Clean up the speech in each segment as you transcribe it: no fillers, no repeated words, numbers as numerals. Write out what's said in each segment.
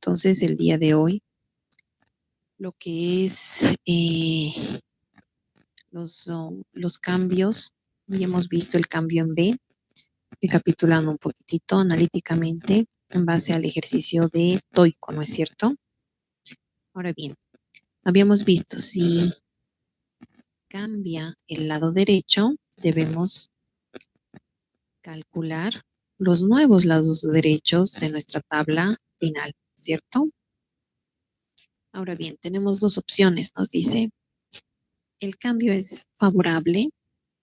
entonces el día de hoy lo que es los cambios. Ya hemos visto el cambio en B, recapitulando un poquitito analíticamente en base al ejercicio de Toico, ¿no es cierto? Ahora bien, habíamos visto si cambia el lado derecho, debemos calcular los nuevos lados derechos de nuestra tabla final, ¿cierto? Ahora bien, tenemos dos opciones, nos dice, el cambio es favorable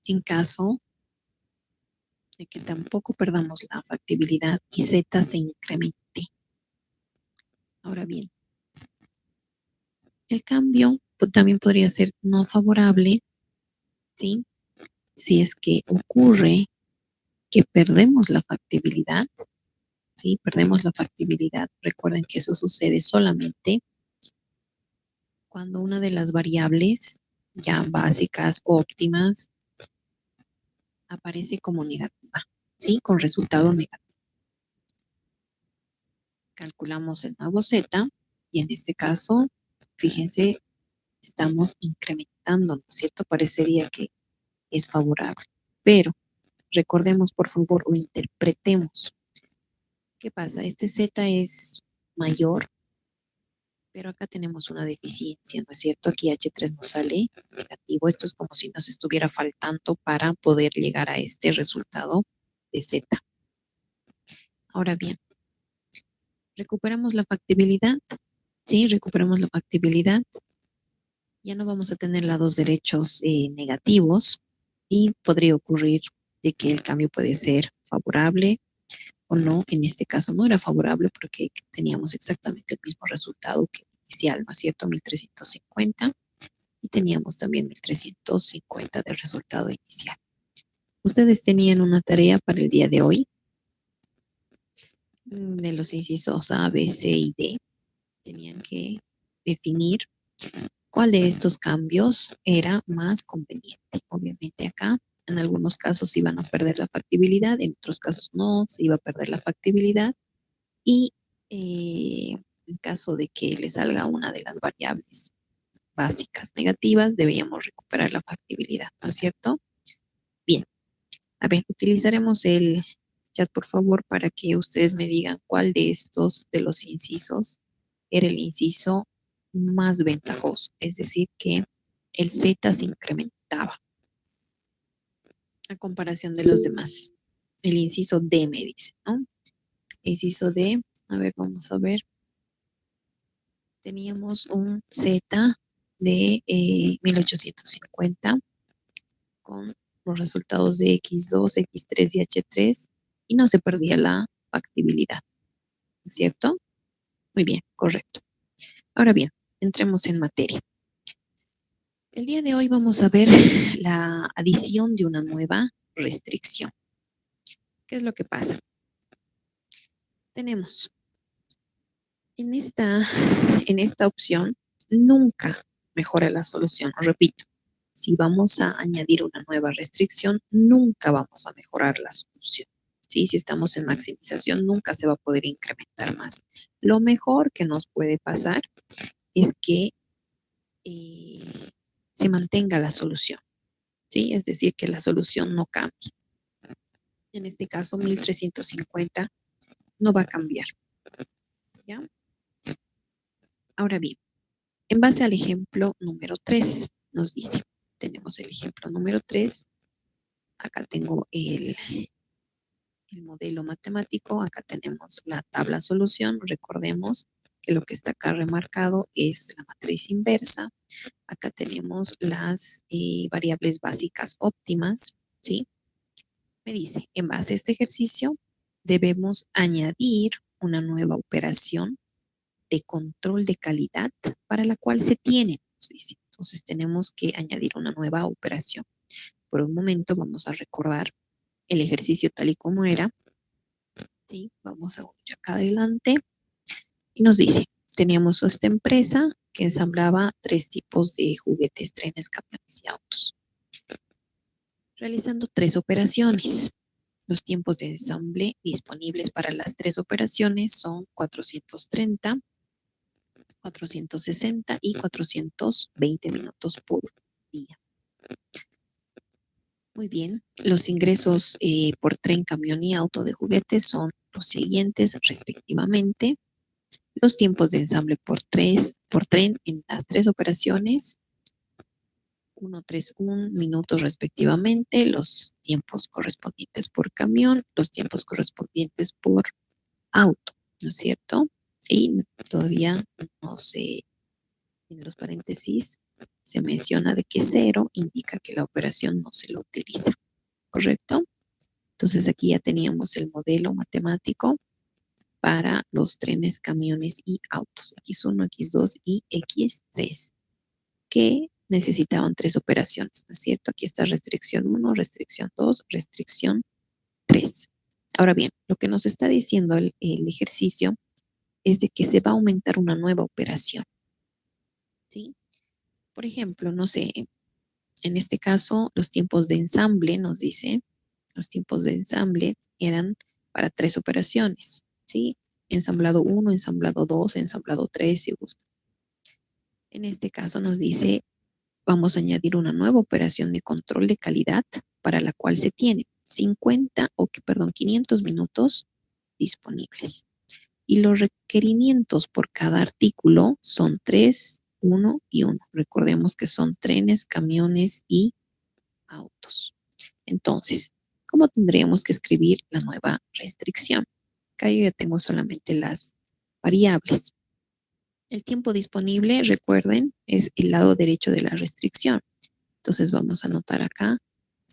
en caso de que tampoco perdamos la factibilidad y Z se incremente. Ahora bien, el cambio también podría ser no favorable, ¿sí? Si es que ocurre que perdemos la factibilidad, ¿sí? Perdemos la factibilidad. Recuerden que eso sucede solamente cuando una de las variables ya básicas o óptimas aparece como negativa, ¿sí? Con resultado negativo. Calculamos el nuevo Z y en este caso, fíjense, estamos incrementando, ¿no es cierto? Parecería que es favorable, pero recordemos por favor o interpretemos. ¿Qué pasa? Este Z es mayor, pero acá tenemos una deficiencia, ¿no es cierto? Aquí H3 nos sale negativo. Esto es como si nos estuviera faltando para poder llegar a este resultado de Z. Ahora bien, recuperamos la factibilidad. Sí, recuperamos la factibilidad. Ya no vamos a tener lados derechos negativos y podría ocurrir de que el cambio puede ser favorable o no. En este caso no era favorable porque teníamos exactamente el mismo resultado que inicial, ¿no es cierto? 1350 y teníamos también 1350 de resultado inicial. Ustedes tenían una tarea para el día de hoy de los incisos A, B, C y D. Tenían que definir cuál de estos cambios era más conveniente. Obviamente acá, en algunos casos iban a perder la factibilidad, en otros casos no, se iba a perder la factibilidad. Y en caso de que le salga una de las variables básicas negativas, deberíamos recuperar la factibilidad, ¿no es cierto? Bien, a ver, utilizaremos el chat, por favor, para que ustedes me digan cuál de estos, de los incisos, era el inciso más ventajoso, es decir, que el Z se incrementaba a comparación de los demás. El inciso D me dice, ¿no? Inciso D, a ver, vamos a ver. Teníamos un Z de 1850 con los resultados de X2, X3 y H3 y no se perdía la factibilidad, ¿cierto? Muy bien, correcto. Ahora bien, entremos en materia. El día de hoy vamos a ver la adición de una nueva restricción. ¿Qué es lo que pasa? Tenemos en esta opción nunca mejora la solución. Os repito, si vamos a añadir una nueva restricción, nunca vamos a mejorar la solución. ¿Sí? Si estamos en maximización, nunca se va a poder incrementar más. Lo mejor que nos puede pasar es que se mantenga la solución. ¿Sí? Es decir, que la solución no cambie. En este caso, 1350 no va a cambiar. ¿Ya? Ahora bien, en base al ejemplo número 3, nos dice, tenemos el ejemplo número 3, acá tengo el modelo matemático, acá tenemos la tabla solución, recordemos que lo que está acá remarcado es la matriz inversa, acá tenemos las variables básicas óptimas, ¿sí? Me dice, en base a este ejercicio, debemos añadir una nueva operación de control de calidad para la cual se tiene, nos dice. Entonces tenemos que añadir una nueva operación. Por un momento vamos a recordar el ejercicio tal y como era. ¿Sí? Vamos a ir acá adelante y nos dice, teníamos esta empresa que ensamblaba 3 tipos de juguetes, trenes, camiones y autos, realizando 3 operaciones. Los tiempos de ensamble disponibles para las 3 operaciones son 430 460 y 420 minutos por día. Muy bien, los ingresos por tren, camión y auto de juguetes son los siguientes respectivamente. Los tiempos de ensamble por tren en las tres operaciones, 131 minutos respectivamente, los tiempos correspondientes por camión, los tiempos correspondientes por auto, ¿no es cierto? Y todavía no se, en los paréntesis, se menciona de que 0 indica que la operación no se lo utiliza, ¿correcto? Entonces aquí ya teníamos el modelo matemático para los trenes, camiones y autos, X1, X2 y X3, que necesitaban 3 operaciones, ¿no es cierto? Aquí está restricción 1, restricción 2, restricción 3. Ahora bien, lo que nos está diciendo el ejercicio es de que se va a aumentar una nueva operación, ¿sí? Por ejemplo, no sé, en este caso, los tiempos de ensamble, nos dice, los tiempos de ensamble eran para 3 operaciones, ¿sí? Ensamblado 1, ensamblado 2, ensamblado 3, si gusta. En este caso nos dice, vamos a añadir una nueva operación de control de calidad para la cual se tiene 500 minutos disponibles. Y los requerimientos por cada artículo son 3, 1 y 1. Recordemos que son trenes, camiones y autos. Entonces, ¿cómo tendríamos que escribir la nueva restricción? Acá yo ya tengo solamente las variables. El tiempo disponible, recuerden, es el lado derecho de la restricción. Entonces vamos a anotar acá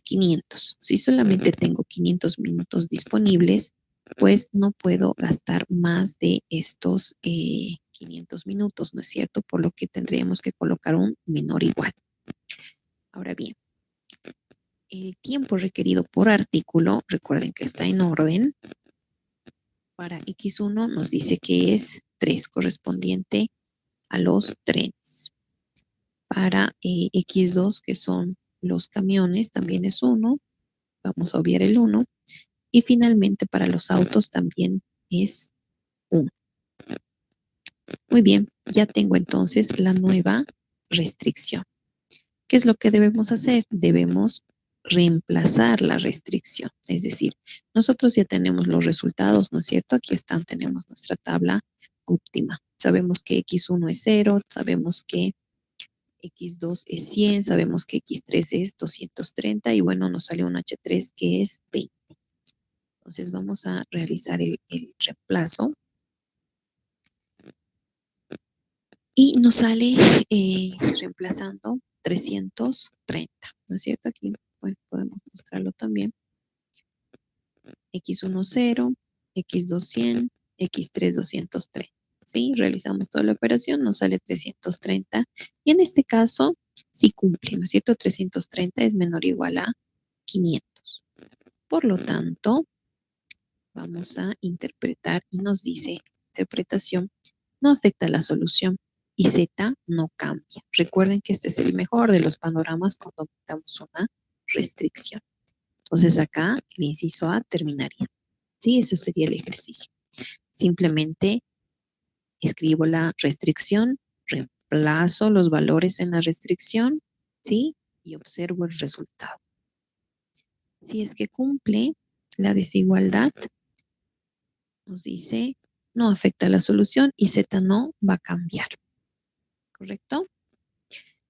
500. Si solamente tengo 500 minutos disponibles, pues no puedo gastar más de estos 500 minutos, ¿no es cierto? Por lo que tendríamos que colocar un menor igual. Ahora bien, el tiempo requerido por artículo, recuerden que está en orden. Para X1 nos dice que es 3, correspondiente a los trenes. Para X2, que son los camiones, también es 1. Vamos a obviar el 1. Y finalmente para los autos también es 1. Muy bien, ya tengo entonces la nueva restricción. ¿Qué es lo que debemos hacer? Debemos reemplazar la restricción. Es decir, nosotros ya tenemos los resultados, ¿no es cierto? Aquí están, tenemos nuestra tabla óptima. Sabemos que X1 es 0, sabemos que X2 es 100, sabemos que X3 es 230 y bueno, nos sale un H3 que es 20. Entonces vamos a realizar el reemplazo. Y nos sale reemplazando 330, ¿no es cierto? Aquí bueno, podemos mostrarlo también. X1 0, X2 100, X3 230. ¿Sí? Realizamos toda la operación, nos sale 330. Y en este caso, sí cumple, ¿no es cierto? 330 es menor o igual a 500. Por lo tanto, vamos a interpretar y nos dice, interpretación no afecta la solución y Z no cambia. Recuerden que este es el mejor de los panoramas cuando aumentamos una restricción. Entonces acá el inciso A terminaría. Sí, ese sería el ejercicio. Simplemente escribo la restricción, reemplazo los valores en la restricción, ¿sí? Y observo el resultado. Si es que cumple la desigualdad, nos dice no afecta la solución y Z no va a cambiar. ¿Correcto?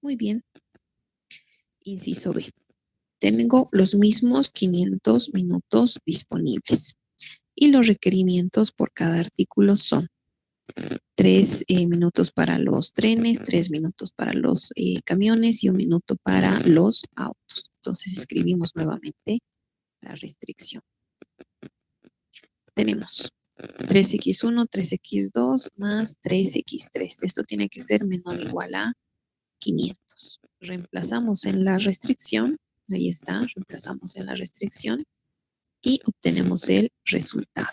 Muy bien. Inciso B. Tengo los mismos 500 minutos disponibles y los requerimientos por cada artículo son 3 minutos para los trenes, 3 minutos para los camiones y 1 minuto para los autos. Entonces escribimos nuevamente la restricción. Tenemos 3x1, 3x2 más 3x3. Esto tiene que ser menor o igual a 500. Reemplazamos en la restricción. Ahí está, reemplazamos en la restricción y obtenemos el resultado.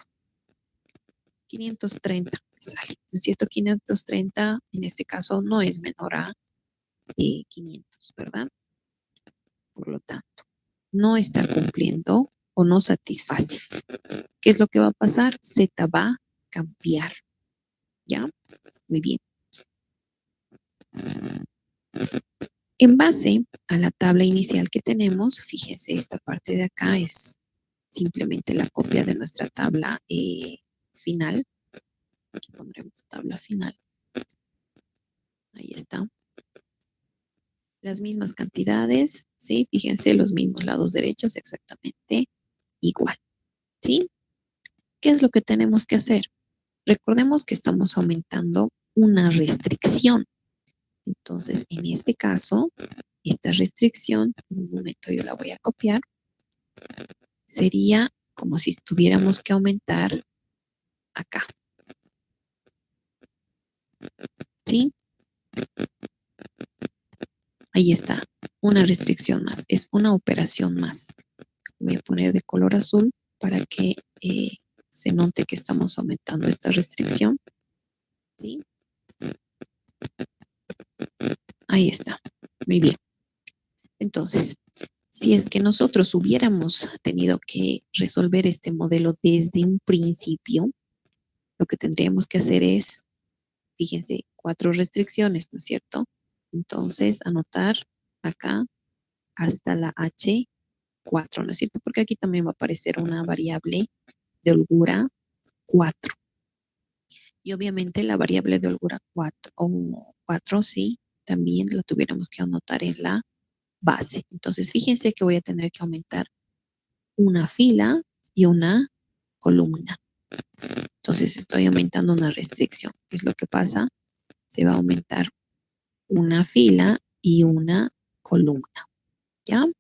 530 sale, ¿no es cierto? 530 en este caso no es menor a 500, ¿verdad? Por lo tanto, no está cumpliendo o no satisface. ¿Qué es lo que va a pasar? Z va a cambiar. ¿Ya? Muy bien. En base a la tabla inicial que tenemos, fíjense, esta parte de acá es simplemente la copia de nuestra tabla final. Aquí pondremos tabla final. Ahí está. Las mismas cantidades, ¿sí? Fíjense, los mismos lados derechos exactamente igual, ¿sí? ¿Qué es lo que tenemos que hacer? Recordemos que estamos aumentando una restricción. Entonces, en este caso, esta restricción, en un momento yo la voy a copiar, sería como si tuviéramos que aumentar acá, ¿sí? Ahí está, una restricción más, es una operación más. Voy a poner de color azul para que se note que estamos aumentando esta restricción, ¿sí? Ahí está, muy bien. Entonces, si es que nosotros hubiéramos tenido que resolver este modelo desde un principio, lo que tendríamos que hacer es, fíjense, 4 restricciones, ¿no es cierto? Entonces, anotar acá hasta la H4, ¿no es cierto? Porque aquí también va a aparecer una variable de holgura 4. Y obviamente la variable de holgura 4, o 4, sí, también la tuviéramos que anotar en la base. Entonces, fíjense que voy a tener que aumentar una fila y una columna. Entonces, estoy aumentando una restricción. ¿Qué es lo que pasa? Se va a aumentar una fila y una columna. ¿Ya? A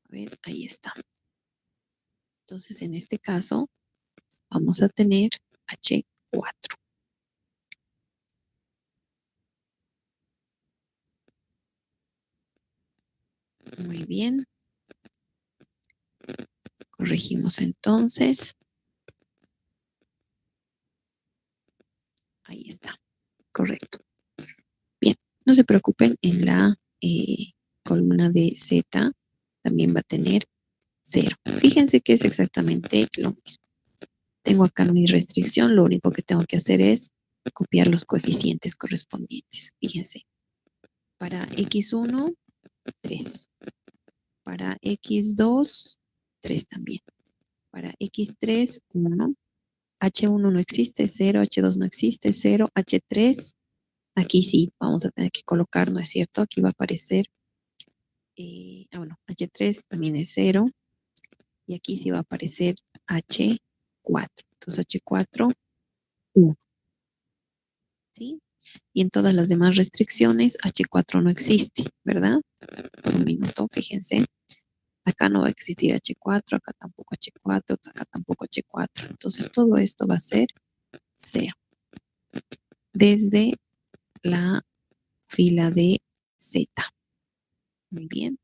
ver, ahí está. Entonces, en este caso, vamos a tener H4. Muy bien. Corregimos entonces. Ahí está. Correcto. Bien, no se preocupen, en la columna de Z también va a tener 0. Fíjense que es exactamente lo mismo. Tengo acá mi restricción, lo único que tengo que hacer es copiar los coeficientes correspondientes. Fíjense, para X1, 3. Para X2, 3 también. Para X3, 1. H1 no existe, 0. H2 no existe, 0. H3, aquí sí, vamos a tener que colocar, ¿no es cierto? Aquí va a aparecer, bueno, H3 también es 0. Y aquí sí va a aparecer H4. Entonces H4, 1. ¿Sí? Y en todas las demás restricciones, H4 no existe, ¿verdad? Por un minuto, fíjense. Acá no va a existir H4, acá tampoco H4, acá tampoco H4. Entonces todo esto va a ser 0. Desde la fila de Z. Muy bien.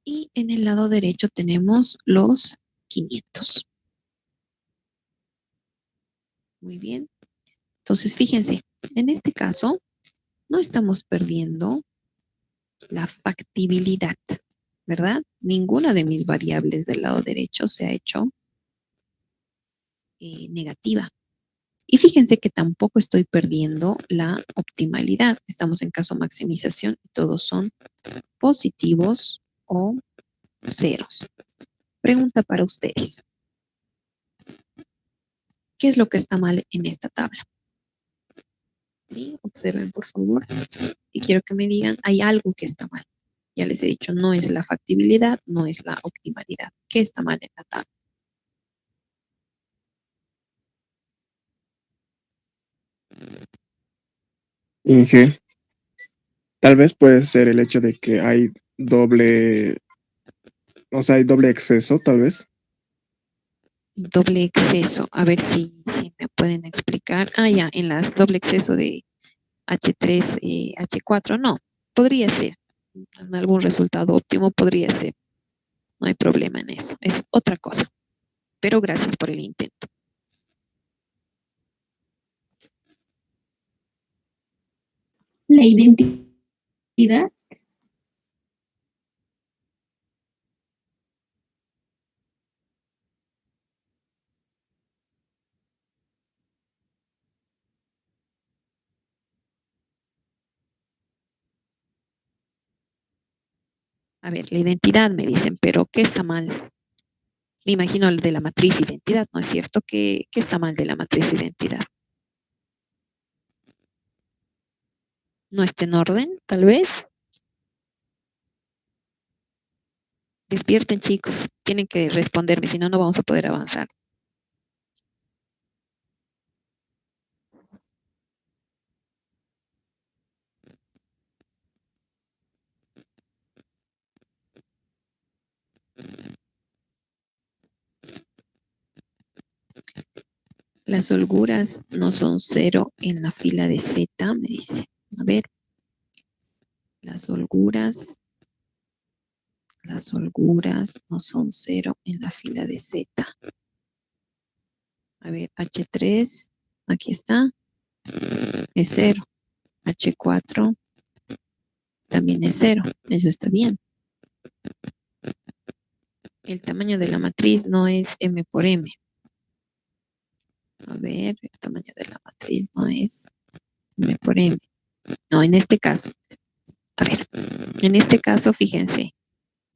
Y en el lado derecho tenemos los 500. Muy bien. Entonces fíjense, en este caso no estamos perdiendo la factibilidad, ¿verdad? Ninguna de mis variables del lado derecho se ha hecho negativa. Y fíjense que tampoco estoy perdiendo la optimalidad. Estamos en caso maximización y todos son positivos o ceros. Pregunta para ustedes. ¿Qué es lo que está mal en esta tabla? ¿Sí? Observen, por favor. Y quiero que me digan, hay algo que está mal. Ya les he dicho, no es la factibilidad, no es la optimalidad. ¿Qué está mal en la tabla? Inge, tal vez puede ser el hecho de que hay doble, o sea, hay doble exceso, tal vez. Doble exceso. A ver si me pueden explicar. Ah, ya, en las doble exceso de H3, H4, no. Podría ser. En algún resultado óptimo podría ser. No hay problema en eso. Es otra cosa. Pero gracias por el intento. La identidad. A ver, la identidad me dicen, pero ¿qué está mal? Me imagino el de la matriz identidad, ¿no es cierto? ¿Qué está mal de la matriz identidad? ¿No está en orden, tal vez? Despierten, chicos. Tienen que responderme, si no, no vamos a poder avanzar. Las holguras no son 0 en la fila de Z, me dice. A ver, las holguras no son 0 en la fila de Z. A ver, H3, aquí está, es 0. H4 también es 0, eso está bien. El tamaño de la matriz no es M por M. A ver, el tamaño de la matriz no es M por M. No, en este caso. A ver, en este caso, fíjense,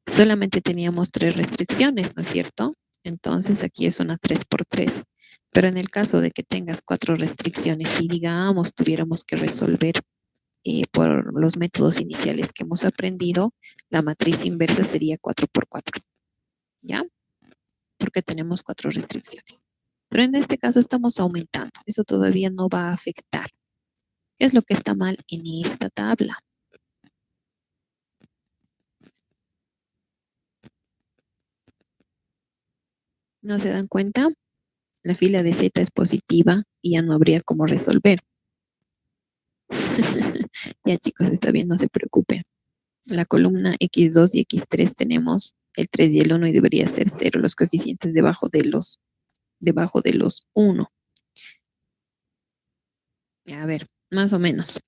solamente teníamos 3 restricciones, ¿no es cierto? Entonces aquí es una 3 por 3. Pero en el caso de que tengas 4 restricciones, si digamos tuviéramos que resolver por los métodos iniciales que hemos aprendido, la matriz inversa sería 4 por 4. ¿Ya? Porque tenemos 4 restricciones. Pero en este caso estamos aumentando. Eso todavía no va a afectar. ¿Qué es lo que está mal en esta tabla? ¿No se dan cuenta? La fila de Z es positiva y ya no habría cómo resolver. Ya, chicos, está bien, no se preocupen. La columna X2 y X3 tenemos el 3 y el 1 y debería ser 0 los coeficientes debajo de los 1. A ver, más o menos.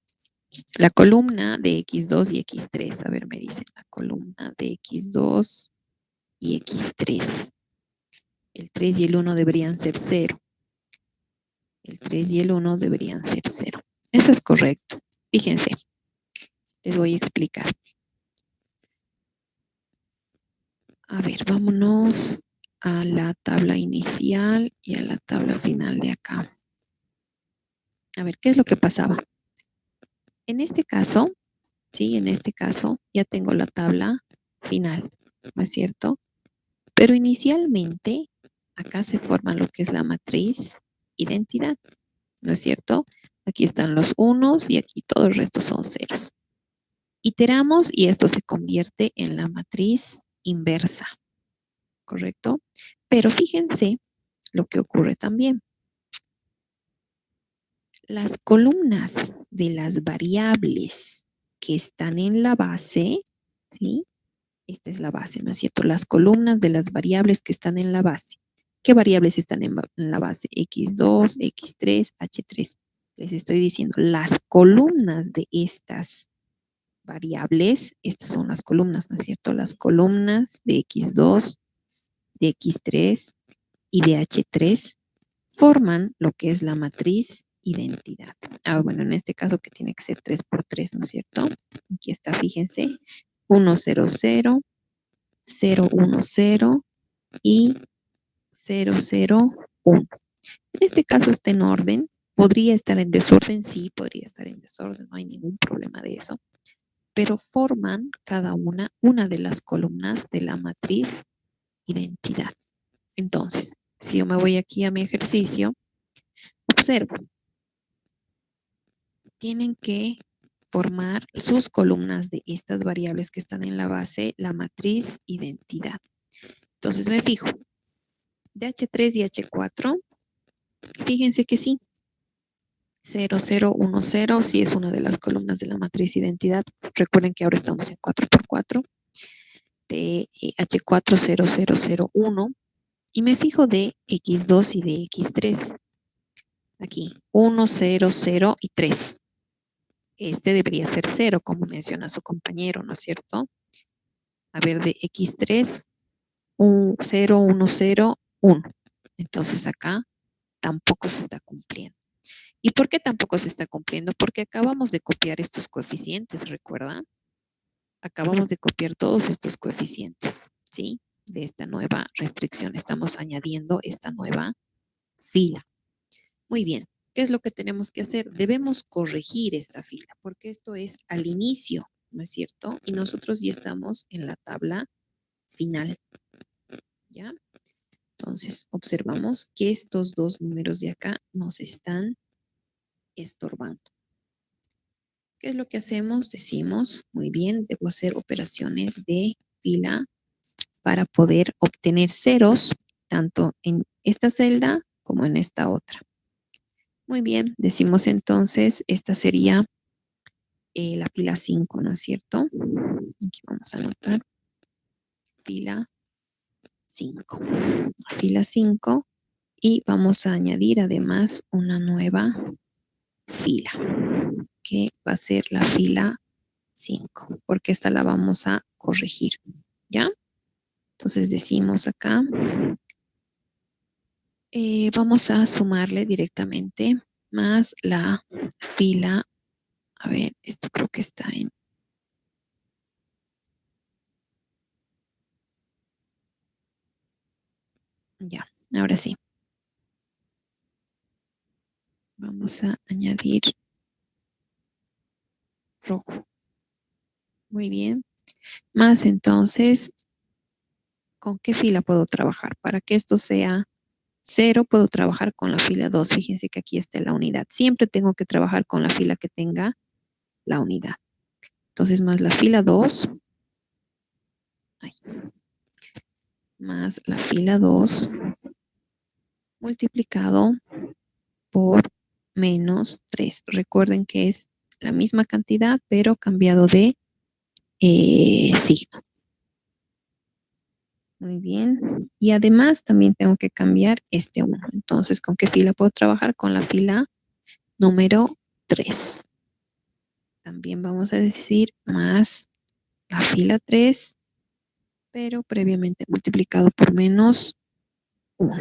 La columna de X2 y X3. A ver, me dicen la columna de X2 y X3. El 3 y el 1 deberían ser 0. El 3 y el 1 deberían ser 0. Eso es correcto. Fíjense, les voy a explicar. A ver, vámonos a la tabla inicial y a la tabla final de acá. A ver, ¿qué es lo que pasaba? En este caso, sí, en este caso ya tengo la tabla final, ¿no es cierto? Pero inicialmente acá se forma lo que es la matriz identidad, ¿no es cierto? Aquí están los unos y aquí todo el resto son ceros. Iteramos y esto se convierte en la matriz inversa, ¿correcto? Pero fíjense lo que ocurre también. Las columnas de las variables que están en la base, ¿sí? Esta es la base, ¿no es cierto? Las columnas de las variables que están en la base. ¿Qué variables están en la base? X2, X3, H3. Les estoy diciendo, las columnas de estas variables, estas son las columnas, ¿no es cierto? Las columnas de X2, de X3 y de H3 forman lo que es la matriz identidad. Bueno, en este caso que tiene que ser 3 por 3, ¿no es cierto? Aquí está, fíjense, 1, 0, 0, 0, 1, 0 y 0, 0, 1. En este caso está en orden. ¿Podría estar en desorden? Sí, podría estar en desorden, no hay ningún problema de eso. Pero forman cada una de las columnas de la matriz identidad. Entonces, si yo me voy aquí a mi ejercicio, observo, tienen que formar sus columnas de estas variables que están en la base, la matriz identidad. Entonces me fijo, de H3 y H4, fíjense que sí, 0, 0, 1, 0, sí es una de las columnas de la matriz identidad. Recuerden que ahora estamos en 4 por 4, de H4, 0, 0, 0, 1, y me fijo de X2 y de X3. Aquí, 1, 0, 0 y 3. Este debería ser 0, como menciona su compañero, ¿no es cierto? A ver, de X3, 0, 1, 0, 1. Entonces acá tampoco se está cumpliendo. ¿Y por qué tampoco se está cumpliendo? Porque acabamos de copiar estos coeficientes, ¿recuerdan? Acabamos de copiar todos estos coeficientes, ¿sí? De esta nueva restricción. Estamos añadiendo esta nueva fila. Muy bien. ¿Qué es lo que tenemos que hacer? Debemos corregir esta fila, porque esto es al inicio, ¿no es cierto? Y nosotros ya estamos en la tabla final, ¿ya? Entonces, observamos que estos dos números de acá nos están estorbando. ¿Qué es lo que hacemos? Decimos, muy bien, debo hacer operaciones de fila para poder obtener ceros tanto en esta celda como en esta otra. Muy bien, decimos entonces, esta sería la fila 5, ¿no es cierto? Aquí vamos a anotar fila 5. Fila 5 y vamos a añadir además una nueva fila que va a ser la fila 5, porque esta la vamos a corregir, ¿ya? Entonces decimos acá, vamos a sumarle directamente más la fila, a ver, esto creo que está en, ya, ahora sí. Vamos a añadir rojo. Muy bien. Más entonces, ¿con qué fila puedo trabajar? Para que esto sea 0, puedo trabajar con la fila 2. Fíjense que aquí está la unidad. Siempre tengo que trabajar con la fila que tenga la unidad. Entonces, más la fila 2. Ahí. Más la fila 2 multiplicado por menos 3. Recuerden que es la misma cantidad, pero cambiado de signo. Muy bien. Y además también tengo que cambiar este 1. Entonces, ¿con qué fila puedo trabajar? Con la fila número 3. También vamos a decir más la fila 3, pero previamente multiplicado por menos 1.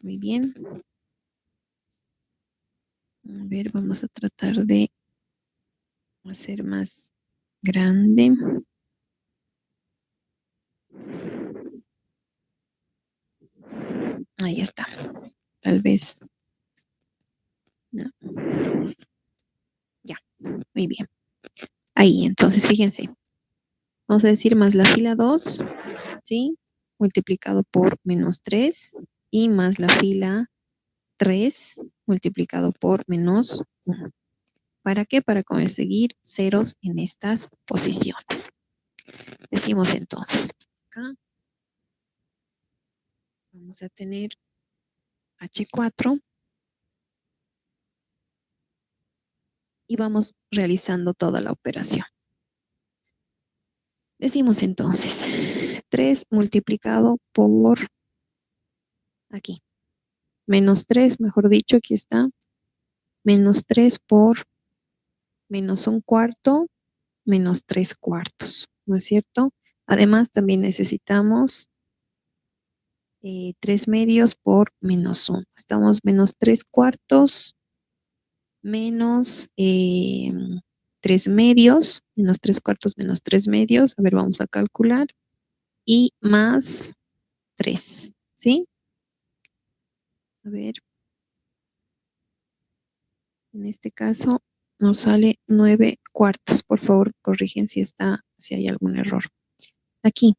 Muy bien. A ver, vamos a tratar de hacer más grande. Ahí está. Tal vez. No. Ya, muy bien. Ahí, entonces, fíjense. Vamos a decir más la fila 2, ¿sí? Multiplicado por menos 3 y más la fila 3 multiplicado por menos 1. ¿Para qué? Para conseguir ceros en estas posiciones. Decimos entonces, acá vamos a tener H4 y vamos realizando toda la operación. Decimos entonces 3 multiplicado por aquí, menos 3, mejor dicho, aquí está, menos 3 por menos 1/4, menos 3/4, ¿no es cierto? Además, también necesitamos 3 medios por menos 1. Estamos menos 3/4 menos 3 medios, menos 3/4 menos 3 medios. A ver, vamos a calcular. Y más 3, ¿sí? A ver. En este caso nos sale 9/4. Por favor, corrigen si hay algún error. Aquí.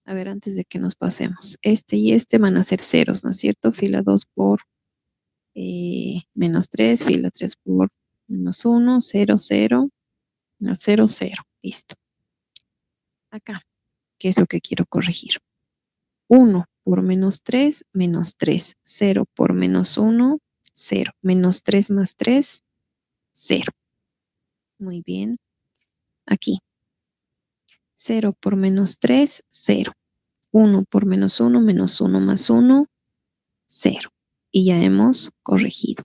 A ver, antes de que nos pasemos. Este y este van a ser ceros, ¿no es cierto? Fila 2 por menos 3, fila 3 por menos 1, 0, 0, menos 0, 0. Listo. Acá, ¿qué es lo que quiero corregir? 1 por menos 3, menos 3. 0 por menos 1, 0. Menos 3 más 3, 0. Muy bien. Aquí. 0 por menos 3, 0. 1 por menos 1, menos 1 más 1, 0. Y ya hemos corregido.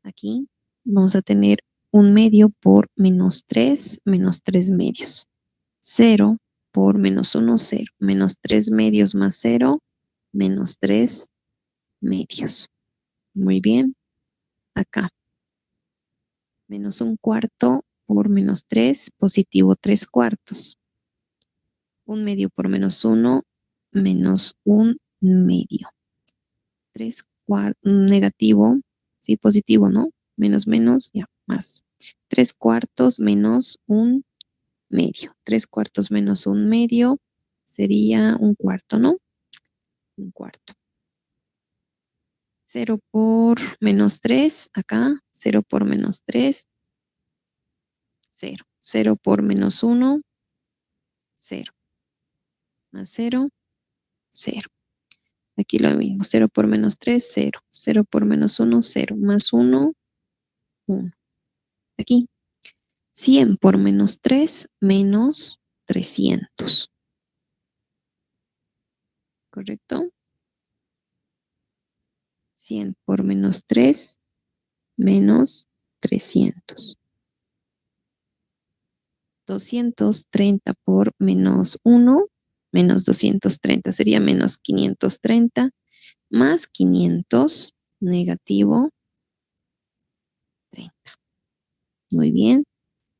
Aquí vamos a tener 1 medio por menos 3 medios. 0 por menos 1, 0. Menos 3 medios más 0, menos 3 medios. Muy bien. Acá. Menos 1/4 por menos 3, positivo 3 cuartos. 1/2 por menos 1, menos 1/2. 3 cuartos, negativo, sí, positivo, ¿no? Menos, menos, ya, más. 3 cuartos menos 1/2. 3 cuartos menos 1/2 sería 1/4, ¿no? 1/4. 0 por menos 3, acá, 0 por menos 3, 0. 0 por menos 1, 0. Más 0, 0. Aquí lo mismo, 0 por menos 3, 0. 0 por menos 1, 0. Más 1, 1. Aquí, 100 por menos 3, menos 300. ¿Correcto? 100 por menos 3, menos 300. 230 por menos 1, menos 230 sería menos 530, más 500, negativo 30. Muy bien.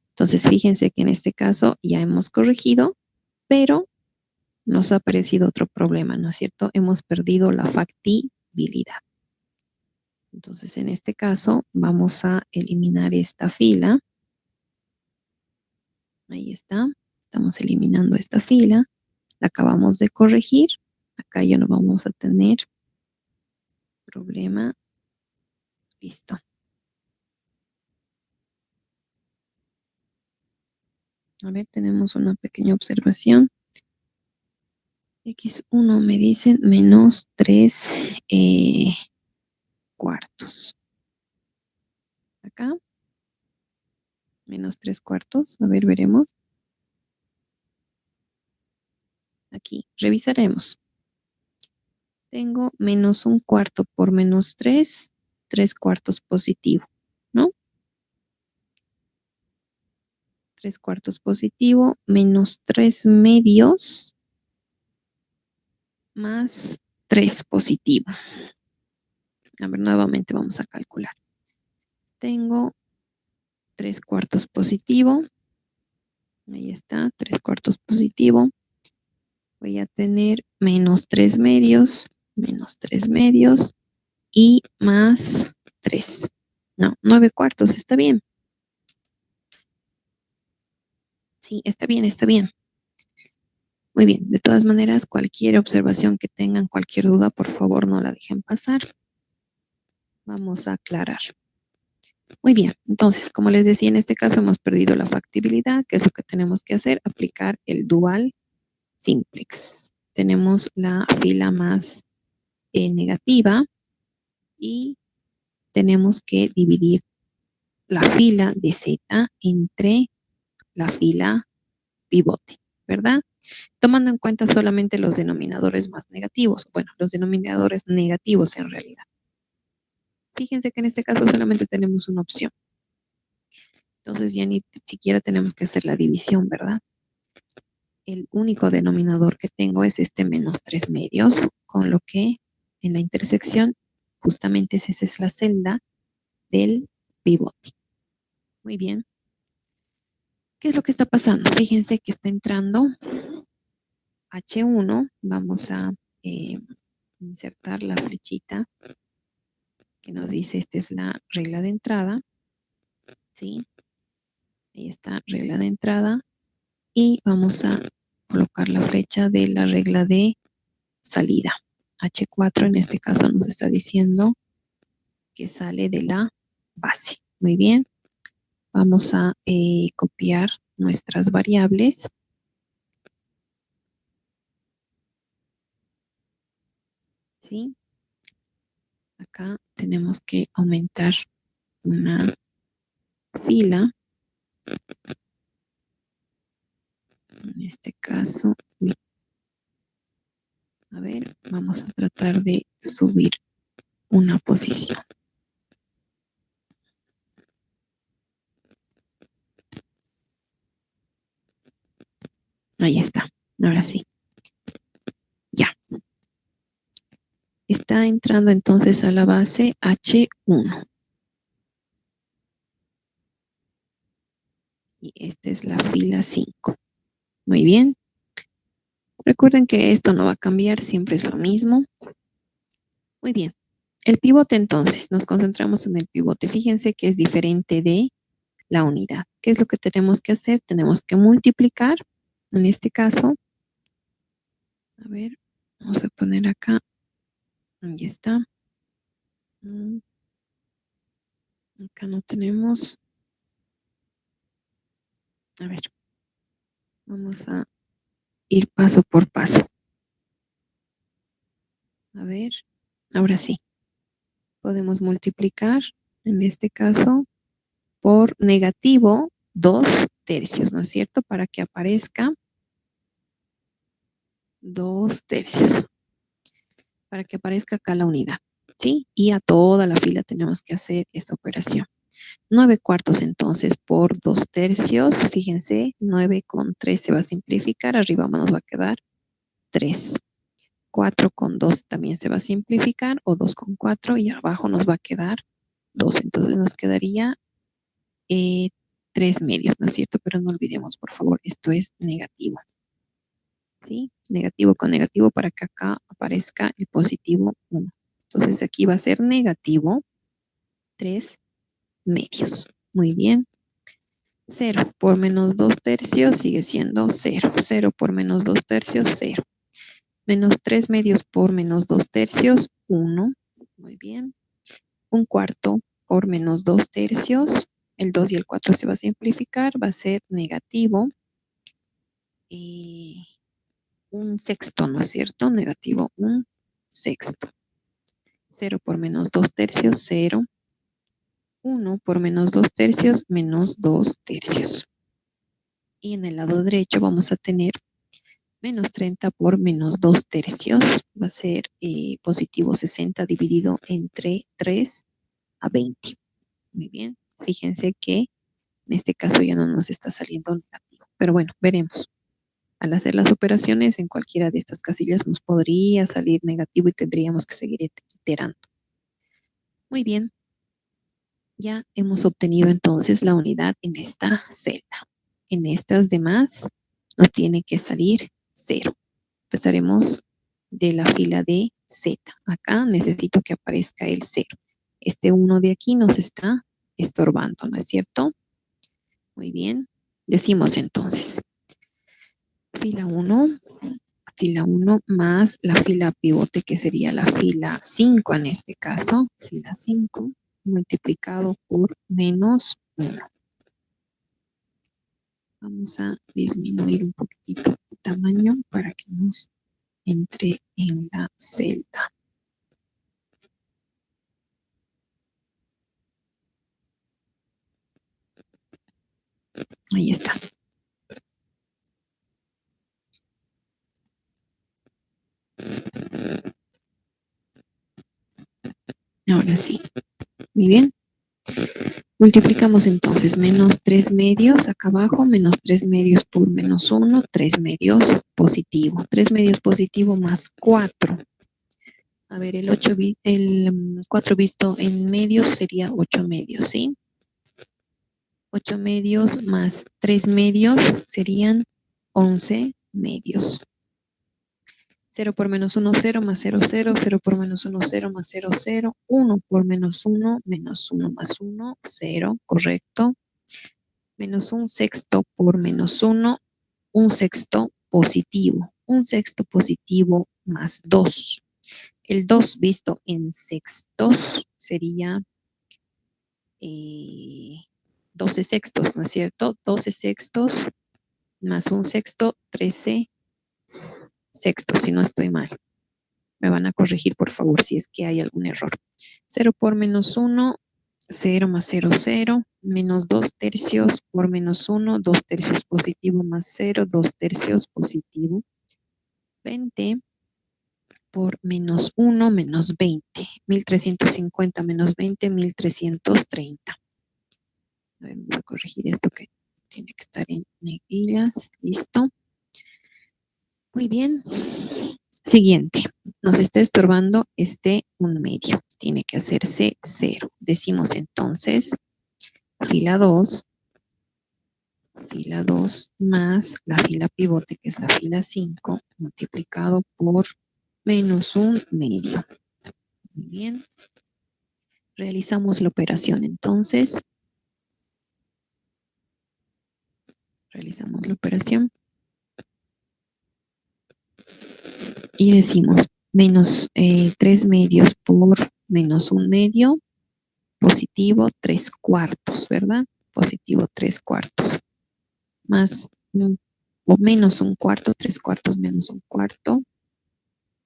Entonces, fíjense que en este caso ya hemos corregido, pero nos ha aparecido otro problema, ¿no es cierto? Hemos perdido la factibilidad. Entonces, en este caso, vamos a eliminar esta fila. Ahí está. Estamos eliminando esta fila. La acabamos de corregir. Acá ya no vamos a tener problema. Listo. A ver, tenemos una pequeña observación. X1 me dicen menos 3 cuartos. Acá. Menos 3 cuartos. A ver, veremos. Aquí, revisaremos. Tengo menos 1/4 por menos 3, 3 cuartos positivo, ¿no? 3 cuartos positivo, menos 3 medios, más 3 positivo. A ver, nuevamente vamos a calcular. Tengo 3 cuartos positivo. Ahí está, 3 cuartos positivo. Voy a tener menos 3 medios, y más 3. No, 9 cuartos, está bien. Sí, está bien, está bien. Muy bien, de todas maneras, cualquier observación que tengan, cualquier duda, por favor, no la dejen pasar. Vamos a aclarar. Muy bien, entonces, como les decía, en este caso hemos perdido la factibilidad. ¿Qué es lo que tenemos que hacer? Aplicar el dual simplex. Tenemos la fila más negativa y tenemos que dividir la fila de Z entre la fila pivote, ¿verdad? Tomando en cuenta solamente los denominadores más negativos, bueno, los denominadores negativos en realidad. Fíjense que en este caso solamente tenemos una opción. Entonces ya ni siquiera tenemos que hacer la división, ¿verdad? El único denominador que tengo es este menos 3 medios, con lo que en la intersección justamente esa es la celda del pivote. Muy bien. ¿Qué es lo que está pasando? Fíjense que está entrando H1. Vamos a insertar la flechita que nos dice esta es la regla de entrada. ¿Sí? Ahí está, regla de entrada. Y vamos a colocar la flecha de la regla de salida. H4 en este caso nos está diciendo que sale de la base. Muy bien. Vamos a copiar nuestras variables. ¿Sí? Acá tenemos que aumentar una fila. En este caso, a ver, vamos a tratar de subir una posición. Ahí está, ahora sí. Ya. Está entrando entonces a la base H1. Y esta es la fila 5. Muy bien. Recuerden que esto no va a cambiar, siempre es lo mismo. Muy bien. El pivote entonces, nos concentramos en el pivote. Fíjense que es diferente de la unidad. ¿Qué es lo que tenemos que hacer? Tenemos que multiplicar. En este caso, a ver, vamos a poner acá. Ahí está. Acá no tenemos. A ver, vamos a ir paso por paso. A ver, ahora sí. Podemos multiplicar, en este caso, por negativo 2/3, ¿no es cierto? Para que aparezca 2/3. Para que aparezca acá la unidad, ¿sí? Y a toda la fila tenemos que hacer esta operación. 9/4 entonces por 2/3, fíjense, 9/3 se va a simplificar, arriba nos va a quedar 3. 4/2 también se va a simplificar, o 2/4, y abajo nos va a quedar 2. Entonces nos quedaría 3 medios, ¿no es cierto? Pero no olvidemos, por favor, esto es negativo. ¿Sí? Negativo con negativo para que acá aparezca el positivo 1. Entonces aquí va a ser negativo 3 medios. Muy bien. 0 por menos 2/3 sigue siendo 0. 0 por menos 2/3, 0. Menos 3 medios por menos 2/3, 1. Muy bien. 1/4 por menos 2/3. El 2 y el 4 se va a simplificar. Va a ser negativo 1/6, ¿no es cierto? Negativo 1/6. 0 por menos 2/3, 0. 1 por menos 2/3, menos 2/3. Y en el lado derecho vamos a tener menos 30 por menos 2/3. Va a ser positivo 60 dividido entre 3/20. Muy bien. Fíjense que en este caso ya no nos está saliendo negativo. Pero bueno, veremos. Al hacer las operaciones en cualquiera de estas casillas nos podría salir negativo y tendríamos que seguir iterando. Muy bien. Ya hemos obtenido entonces la unidad en esta celda. En estas demás nos tiene que salir 0. Empezaremos de la fila de Z. Acá necesito que aparezca el 0. Este 1 de aquí nos está estorbando, ¿no es cierto? Muy bien. Decimos entonces, fila 1 más la fila pivote, que sería la fila 5 en este caso, fila 5 multiplicado por menos 1. Vamos a disminuir un poquitito el tamaño para que nos entre en la celda. Ahí está. Ahora sí. Muy bien. Multiplicamos entonces menos 3 medios acá abajo, menos 3 medios por menos 1, 3 medios positivo. 3 medios positivo más 4. A ver, el 4 visto en medios sería 8 medios, ¿sí? 8 medios más 3 medios serían 11 medios. 0 por menos 1, 0 más 0, 0. 0 por menos 1, 0 más 0, 0. 1 por menos 1, menos 1 más 1, 0, correcto. Menos 1/6 por menos 1, 1/6 positivo. 1/6 positivo más 2. El 2 visto en sextos sería 12/6, ¿no es cierto? 12/6 más 1/6, 13/6, si no estoy mal. Me van a corregir, por favor, si es que hay algún error. 0 por menos 1, 0 más 0, 0. Menos 2/3 por menos 1, 2/3 positivo más 0, 2/3 positivo. 20 por menos 1, menos 20. 1350 menos 20, 1330. A ver, vamos a corregir esto que tiene que estar en negrillas. Listo. Muy bien. Siguiente. Nos está estorbando este 1 medio. Tiene que hacerse 0. Decimos entonces, fila 2 fila 2 más la fila pivote, que es la fila 5, multiplicado por menos 1/2. Muy bien. Realizamos la operación entonces. Realizamos la operación. Y decimos menos 3/2 por menos 1/2, positivo 3/4, ¿verdad? Positivo 3/4. Más o menos 1/4, 3/4 menos 1/4,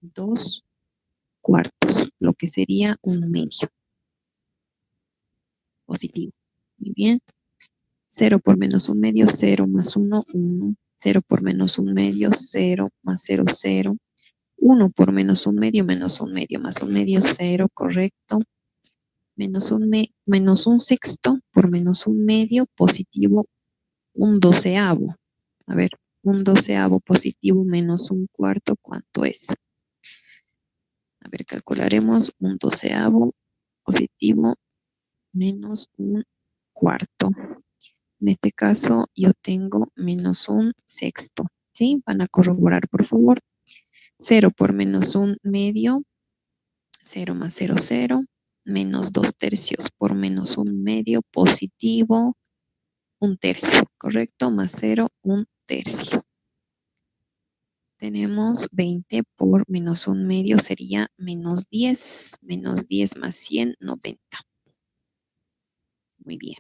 2/4, lo que sería 1/2. Positivo. Muy bien. 0 por menos 1/2, 0 más 1, 1. 0 por menos 1/2, 0 más 0, 0. 1 por menos 1/2, menos 1/2 más 1/2, 0, correcto. Menos 1/6 por menos 1/2, positivo 1/12. A ver, 1/12 positivo menos 1/4, ¿cuánto es? A ver, calcularemos 1/12 positivo menos 1/4. En este caso yo tengo menos 1/6, ¿sí? Van a corroborar, por favor. 0 por menos 1/2, 0 más 0, 0. Menos 2/3 por menos 1/2, positivo 1/3, ¿correcto? Más 0, 1/3. Tenemos 20 por menos 1/2 sería menos 10. Menos 10 más 100, 90. Muy bien.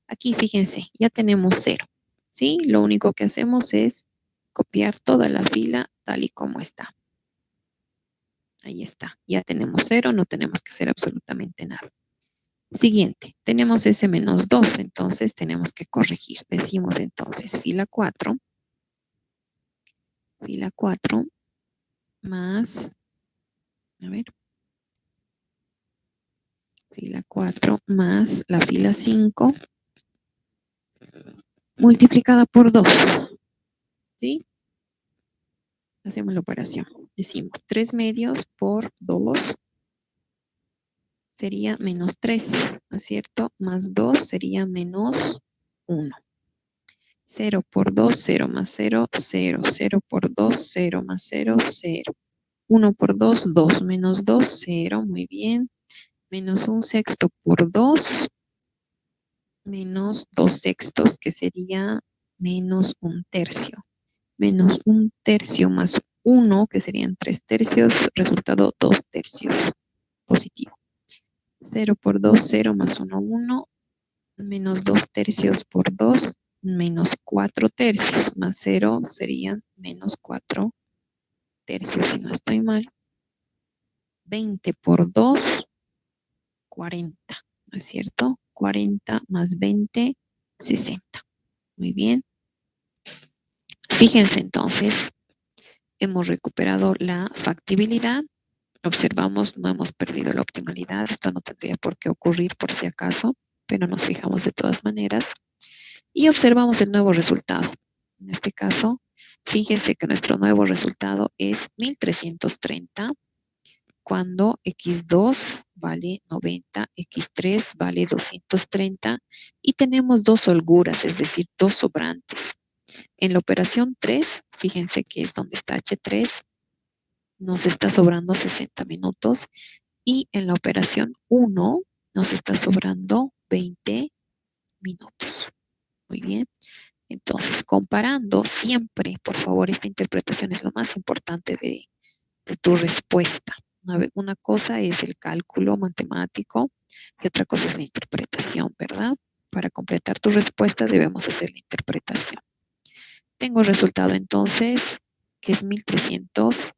Aquí fíjense, ya tenemos 0, ¿sí? Lo único que hacemos es copiar toda la fila tal y como está. Ahí está, ya tenemos 0, no tenemos que hacer absolutamente nada. Siguiente, tenemos ese menos 2, entonces tenemos que corregir. Decimos entonces fila 4 más, a ver, fila 4 más la fila 5 multiplicada por 2, ¿sí? Hacemos la operación. Decimos 3/2 por 2 sería menos 3, ¿no es cierto? Más 2 sería menos 1. 0 por 2, 0 más 0, 0. 0 por 2, 0 más 0, 0. 1 por 2, 2 menos 2, 0. Muy bien. Menos 1/6 por 2, menos 2/6, que sería menos 1/3. Menos 1/3 más 1, que serían 3/3, resultado 2/3, positivo. 0 por 2, 0 más 1, 1. Menos 2/3 por 2, menos 4/3, más 0 serían menos 4/3, si no estoy mal. 20 por 2, 40, ¿no es cierto? 40 más 20, 60. Muy bien. Fíjense entonces, hemos recuperado la factibilidad. Observamos, no hemos perdido la optimalidad. Esto no tendría por qué ocurrir por si acaso, pero nos fijamos de todas maneras. Y observamos el nuevo resultado. En este caso, fíjense que nuestro nuevo resultado es 1330, cuando x2 vale 90, x3 vale 230 y tenemos dos holguras, es decir, dos sobrantes. En la operación 3, fíjense que es donde está h3, nos está sobrando 60 minutos y en la operación 1 nos está sobrando 20 minutos. Muy bien. Entonces, comparando siempre, por favor, esta interpretación es lo más importante de tu respuesta. Una cosa es el cálculo matemático y otra cosa es la interpretación, ¿verdad? Para completar tu respuesta debemos hacer la interpretación. Tengo el resultado entonces, que es 1330.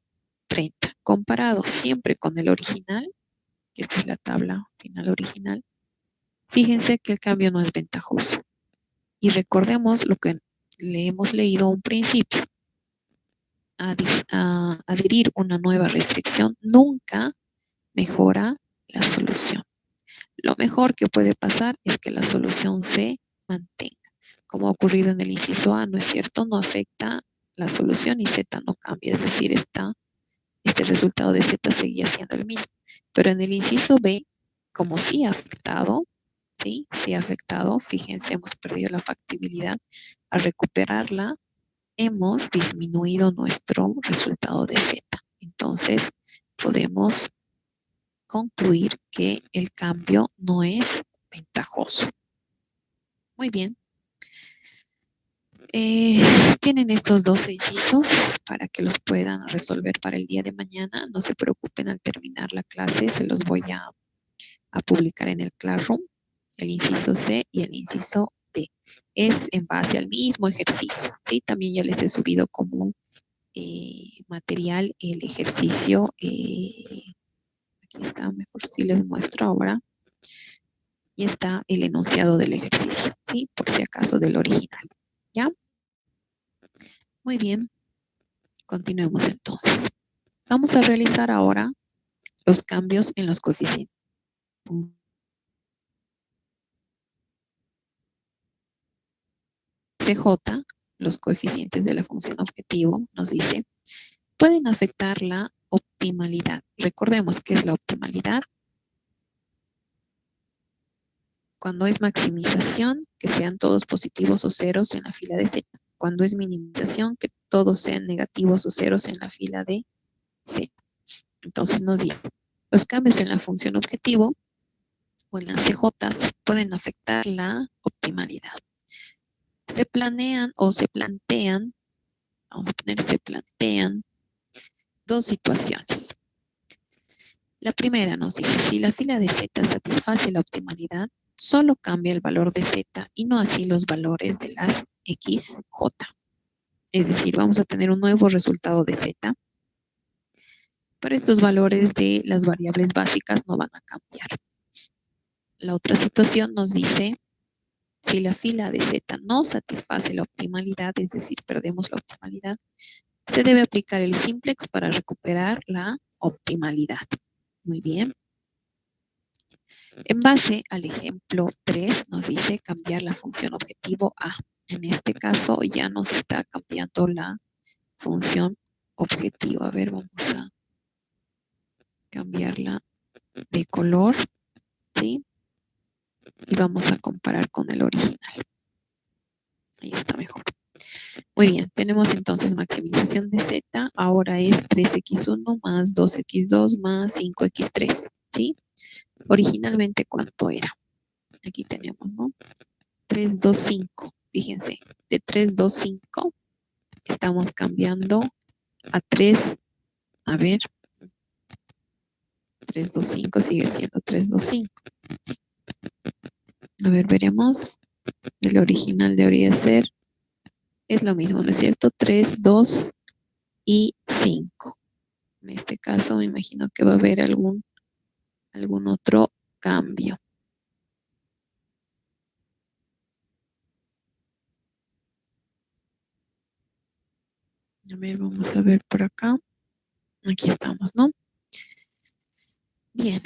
Comparado siempre con el original, que esta es la tabla final original, fíjense que el cambio no es ventajoso. Y recordemos lo que le hemos leído a un principio. Adherir una nueva restricción nunca mejora la solución. Lo mejor que puede pasar es que la solución se mantenga. Como ha ocurrido en el inciso A, ¿no es cierto? No afecta la solución y Z no cambia. Es decir, este resultado de Z seguía siendo el mismo. Pero en el inciso B, como sí ha afectado, ¿sí? Sí ha afectado. Fíjense, hemos perdido la factibilidad. Al recuperarla, hemos disminuido nuestro resultado de Z. Entonces, podemos concluir que el cambio no es ventajoso. Muy bien. Tienen estos dos incisos para que los puedan resolver para el día de mañana. No se preocupen, al terminar la clase se los voy a publicar en el Classroom, el inciso C y el inciso D. Es en base al mismo ejercicio, ¿sí? También ya les he subido como material el ejercicio. Aquí está, mejor si les muestro ahora. Y está el enunciado del ejercicio, ¿sí? Por si acaso del original, ¿ya? Muy bien, continuemos entonces. Vamos a realizar ahora los cambios en los coeficientes. CJ, los coeficientes de la función objetivo, nos dice, pueden afectar la optimalidad. Recordemos qué es la optimalidad. Cuando es maximización, que sean todos positivos o ceros en la fila de Z. Cuando es minimización, que todos sean negativos o ceros en la fila de Z. Entonces nos dice, los cambios en la función objetivo o en las CJ pueden afectar la optimalidad. Se planean o se plantean, vamos a poner se plantean, dos situaciones. La primera nos dice, si la fila de Z satisface la optimalidad, solo cambia el valor de Z y no así los valores de las XJ. Es decir, vamos a tener un nuevo resultado de Z, pero estos valores de las variables básicas no van a cambiar. La otra situación nos dice, si la fila de Z no satisface la optimalidad, es decir, perdemos la optimalidad, se debe aplicar el simplex para recuperar la optimalidad. Muy bien. En base al ejemplo 3 nos dice cambiar la función objetivo a. En este caso ya nos está cambiando la función objetivo. A ver, vamos a cambiarla de color, ¿sí? Y vamos a comparar con el original. Ahí está mejor. Muy bien, tenemos entonces maximización de Z. Ahora es 3x1 más 2x2 más 5x3, ¿sí? Originalmente, ¿cuánto era? Aquí tenemos, ¿no? 3, 2, 5. Fíjense, de 3, 2, 5 estamos cambiando a 3. A ver, 3, 2, 5 sigue siendo 3, 2, 5. A ver, veremos. El original debería ser, es lo mismo, ¿no es cierto? 3, 2 y 5. En este caso me imagino que va a haber algún otro cambio. A ver, vamos a ver por acá. Aquí estamos, ¿no? Bien,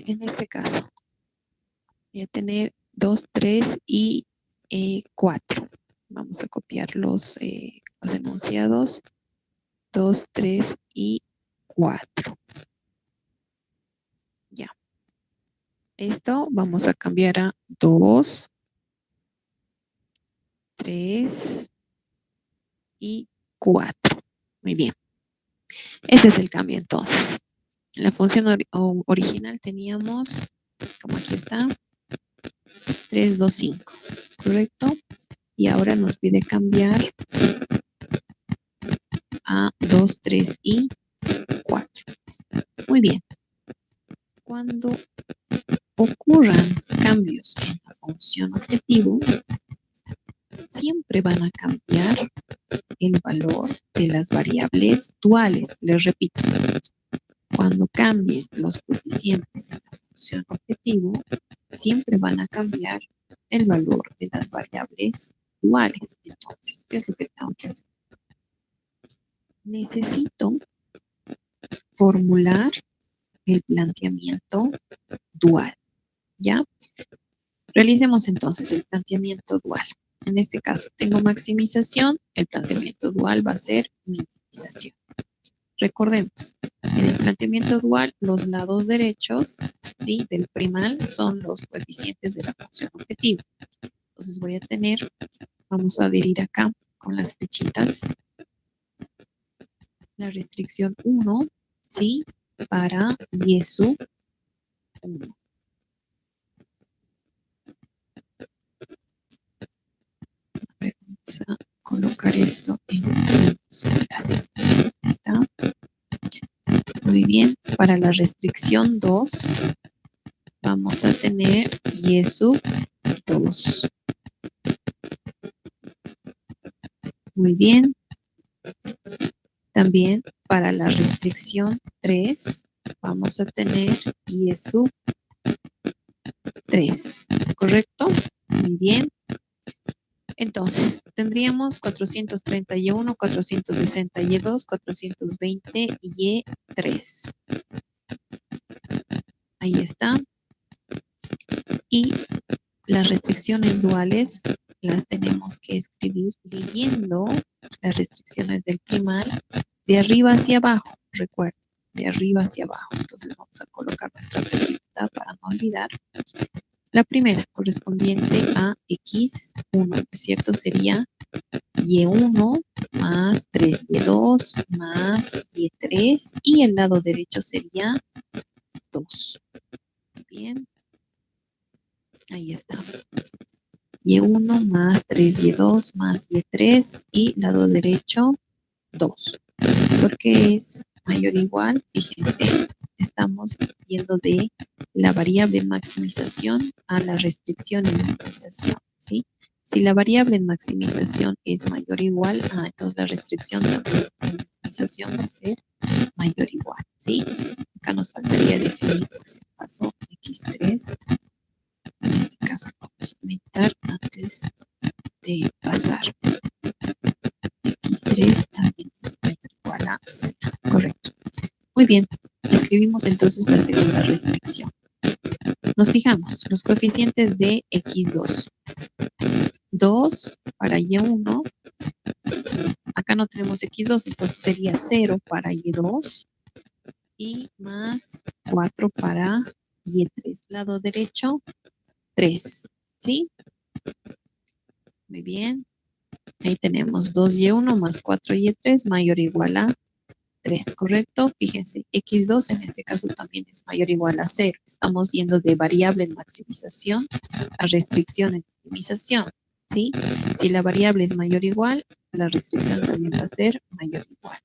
en este caso voy a tener 2, 3 y 4. Vamos a copiar los enunciados. 2, 3 y 4. Ya. Esto vamos a cambiar a 2, 3 y 4. Muy bien. Ese es el cambio entonces. En la función original teníamos, como aquí está, 3, 2, 5. ¿Correcto? Y ahora nos pide cambiar a 2, 3 y 4. Muy bien. Cuando ocurran cambios en la función objetivo, siempre van a cambiar el valor de las variables duales. Les repito, cuando cambien los coeficientes en la función objetivo, siempre van a cambiar el valor de las variables duales. Entonces, ¿qué es lo que tengo que hacer? Necesito formular el planteamiento dual, ¿ya? Realicemos entonces el planteamiento dual. En este caso tengo maximización, el planteamiento dual va a ser minimización. Recordemos, en el planteamiento dual, los lados derechos, ¿sí?, del primal son los coeficientes de la función objetivo. Entonces voy a tener, vamos a adherir acá con las flechitas, la restricción 1, ¿sí?, para y sub 1. Vamos a colocar esto en minúsculas. ¿Está? Muy bien. Para la restricción 2, vamos a tener y sub 2. Muy bien. También para la restricción 3, vamos a tener y sub 3. ¿Correcto? Muy bien. Entonces, tendríamos 431, 460 Y2, 420 Y3. Ahí está. Y las restricciones duales las tenemos que escribir leyendo las restricciones del primal de arriba hacia abajo. Recuerden, de arriba hacia abajo. Entonces vamos a colocar nuestra flechita para no olvidar. La primera, correspondiente a X1, ¿no es cierto? Sería Y1 más 3Y2 más Y3 y el lado derecho sería 2. Bien. Ahí está. Y1 más 3Y2 más Y3 y lado derecho 2. Porque es mayor o igual, fíjense, estamos yendo de la variable maximización a la restricción y minimización, ¿sí? Si la variable en maximización es mayor o igual, entonces la restricción de minimización va a ser mayor o igual, ¿sí? Acá nos faltaría definir, por si acaso, X3. En este caso vamos a aumentar antes de pasar. X3 también es mayor o igual a Z. Correcto. Muy bien. Escribimos entonces la segunda restricción. Nos fijamos, los coeficientes de X2. 2 para Y1. Acá no tenemos X2, entonces sería 0 para Y2 y más 4 para Y3. Lado derecho, 3. ¿Sí? Muy bien. Ahí tenemos 2Y1 más 4Y3 mayor o igual a 3, ¿correcto? Fíjense, X2 en este caso también es mayor o igual a 0. Estamos yendo de variable en maximización a restricción en minimización, ¿sí? Si la variable es mayor o igual, la restricción también va a ser mayor o igual.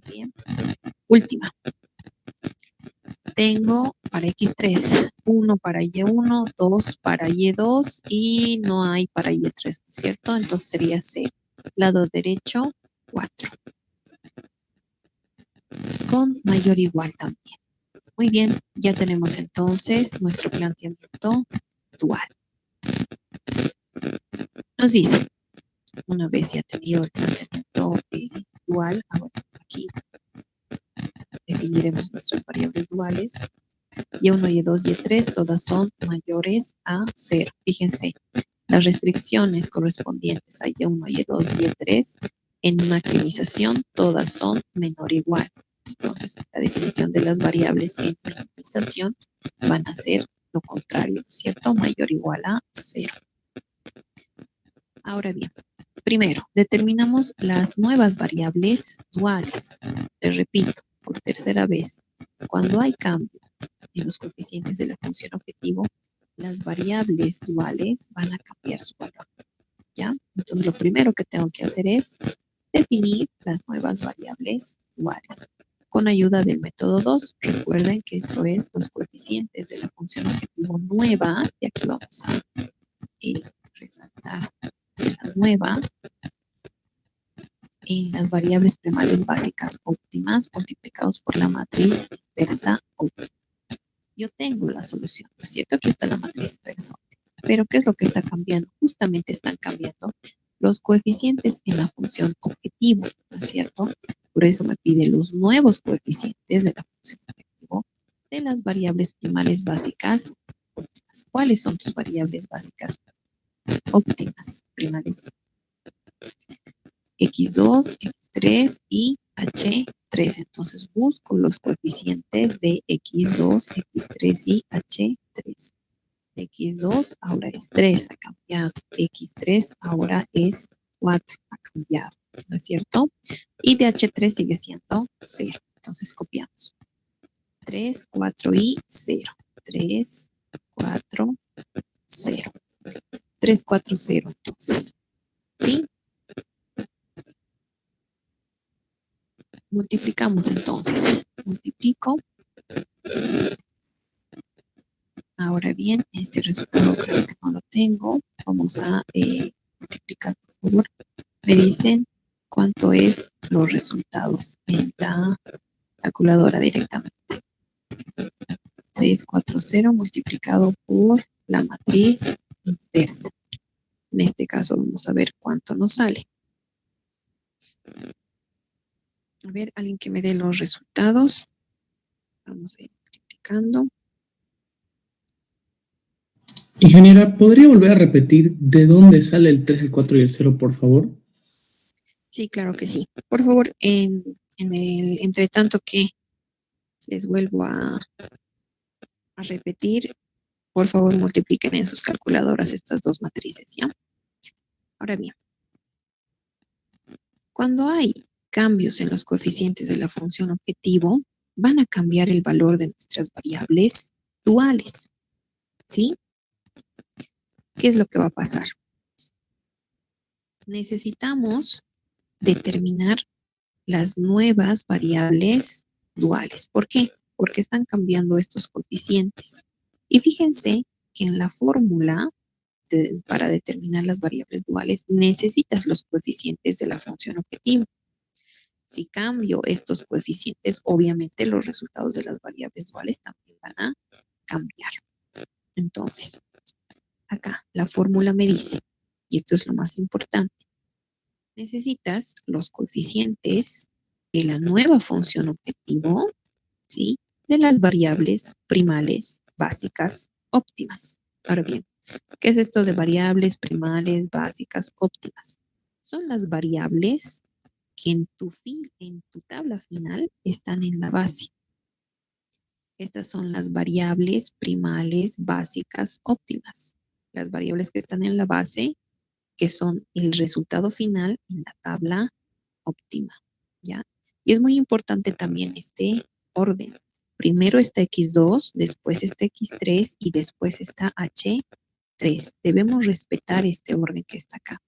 Bien. Última. Tengo para X3, 1 para Y1, 2 para Y2 y no hay para Y3, ¿no es cierto? Entonces sería 0. Lado derecho, 4. Con mayor o igual también. Muy bien, ya tenemos entonces nuestro planteamiento dual. Nos dice, una vez ya tenido el planteamiento dual, ahora aquí definiremos nuestras variables duales. Y1, Y2, Y3, todas son mayores a 0. Fíjense, las restricciones correspondientes a Y1, Y2, Y3 en maximización, todas son menor o igual. Entonces, la definición de las variables en minimización van a ser lo contrario, ¿cierto? Mayor o igual a 0. Ahora bien, primero, determinamos las nuevas variables duales. Les repito, por tercera vez, cuando hay cambio en los coeficientes de la función objetivo, las variables duales van a cambiar su valor, ¿ya? Entonces, lo primero que tengo que hacer es definir las nuevas variables duales. Con ayuda del método 2, recuerden que esto es los coeficientes de la función objetivo nueva, y aquí vamos a resaltar la nueva en las variables primales básicas óptimas multiplicados por la matriz inversa óptima. Yo tengo la solución, ¿no es cierto? Aquí está la matriz inversa óptima. Pero ¿qué es lo que está cambiando? Justamente están cambiando los coeficientes en la función objetivo, ¿no es cierto? Por eso me pide los nuevos coeficientes de la función objetivo de las variables primales básicas óptimas. ¿Cuáles son tus variables básicas óptimas primales? X2, X3 y H3. Entonces busco los coeficientes de X2, X3 y H3. X2 ahora es 3, ha cambiado. X3 ahora es 4, ha cambiado. ¿No es cierto? Y de H3 sigue siendo 0. Entonces copiamos. 3, 4 y 0. 3, 4, 0. 3, 4, 0. Entonces, ¿sí? Multiplicamos entonces. Multiplico. Ahora bien, este resultado creo que no lo tengo. Vamos a multiplicar, por favor. Me dicen cuánto es los resultados en la calculadora directamente. 340 multiplicado por la matriz inversa. En este caso vamos a ver cuánto nos sale. A ver, alguien que me dé los resultados. Vamos a ir multiplicando. Ingeniera, ¿podría volver a repetir de dónde sale el 3, el 4 y el 0, por favor? Sí, claro que sí. Por favor, en el entretanto que les vuelvo a repetir, por favor multipliquen en sus calculadoras estas dos matrices, ¿ya? Ahora bien, cuando hay cambios en los coeficientes de la función objetivo, van a cambiar el valor de nuestras variables duales, ¿sí? ¿Qué es lo que va a pasar? Necesitamos determinar las nuevas variables duales. ¿Por qué? Porque están cambiando estos coeficientes. Y fíjense que en la fórmula para determinar las variables duales necesitas los coeficientes de la función objetivo. Si cambio estos coeficientes, obviamente los resultados de las variables duales también van a cambiar. Entonces, acá la fórmula me dice, y esto es lo más importante, necesitas los coeficientes de la nueva función objetivo, ¿sí? De las variables primales básicas óptimas. Ahora bien, ¿qué es esto de variables primales básicas óptimas? Son las variables que en tu tabla final están en la base. Estas son las variables primales básicas óptimas. Las variables que están en la base, que son el resultado final en la tabla óptima, ¿ya? Y es muy importante también este orden. Primero está X2, después está X3 y después está H3. Debemos respetar este orden que está acá.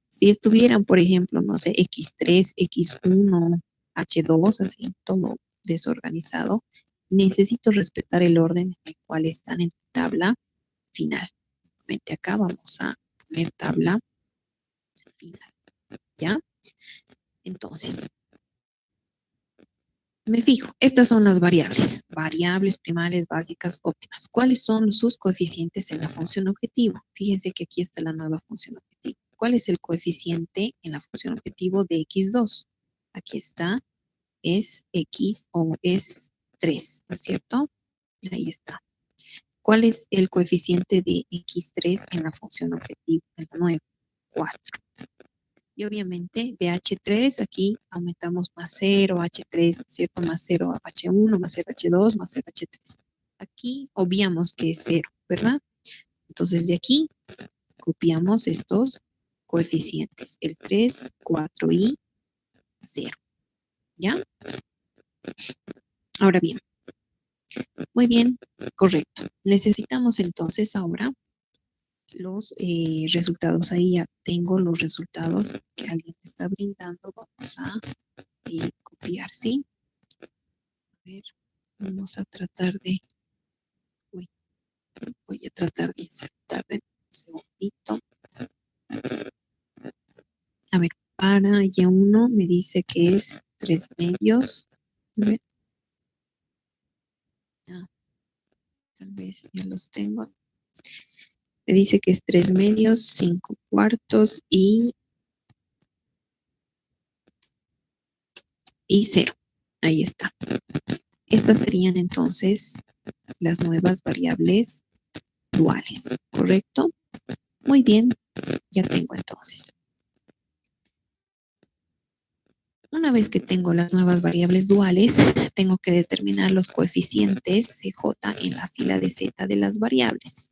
Si estuvieran, por ejemplo, no sé, X3, X1, H2, así todo desorganizado, necesito respetar el orden en el cual están en tu tabla final. Nuevamente acá vamos a poner tabla final, ¿ya? Entonces, me fijo, estas son las variables primales básicas óptimas. ¿Cuáles son sus coeficientes en la función objetivo? Fíjense que aquí está la nueva función objetivo. ¿Cuál es el coeficiente en la función objetivo de X2? Aquí está, es X o es 3, ¿no es cierto? Ahí está. ¿Cuál es el coeficiente de X3 en la función objetivo? En la nueva, 4. Y obviamente de H3 aquí aumentamos más 0, H3, ¿no es cierto? Más 0 H1, más 0 H2, más 0 H3. Aquí obviamos que es 0, ¿verdad? Entonces de aquí copiamos estos coeficientes, el 3, 4 y 0. ¿Ya? Ahora bien, muy bien, correcto. Necesitamos entonces ahora los resultados. Ahí ya tengo los resultados que alguien me está brindando. Vamos a copiar, ¿sí? A ver, vamos a tratar de... Uy, voy a tratar de insertar de un segundito. A ver, para Y1 me dice que es 3 medios. A ver. Ah, tal vez ya los tengo. Me dice que es 3 medios, 5 cuartos y 0. Ahí está. Estas serían entonces las nuevas variables duales, ¿correcto? Muy bien, ya tengo entonces. Una vez que tengo las nuevas variables duales, tengo que determinar los coeficientes CJ en la fila de Z de las variables,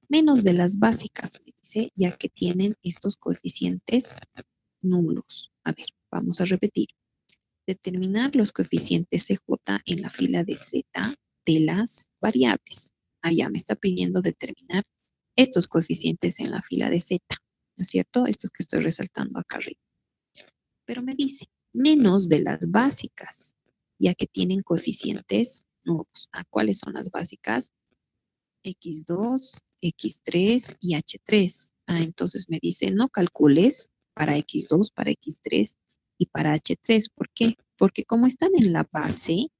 menos de las básicas, me dice, ya que tienen estos coeficientes nulos. A ver, vamos a repetir. Determinar los coeficientes CJ en la fila de Z de las variables. Allá me está pidiendo determinar estos coeficientes en la fila de Z, ¿no es cierto? Estos que estoy resaltando acá arriba. Pero me dice, menos de las básicas, ya que tienen coeficientes nulos. ¿A cuáles son las básicas? X2, X3 y H3. Entonces me dice, no calcules para X2, para X3 y para H3. ¿Por qué? Porque como están en la base,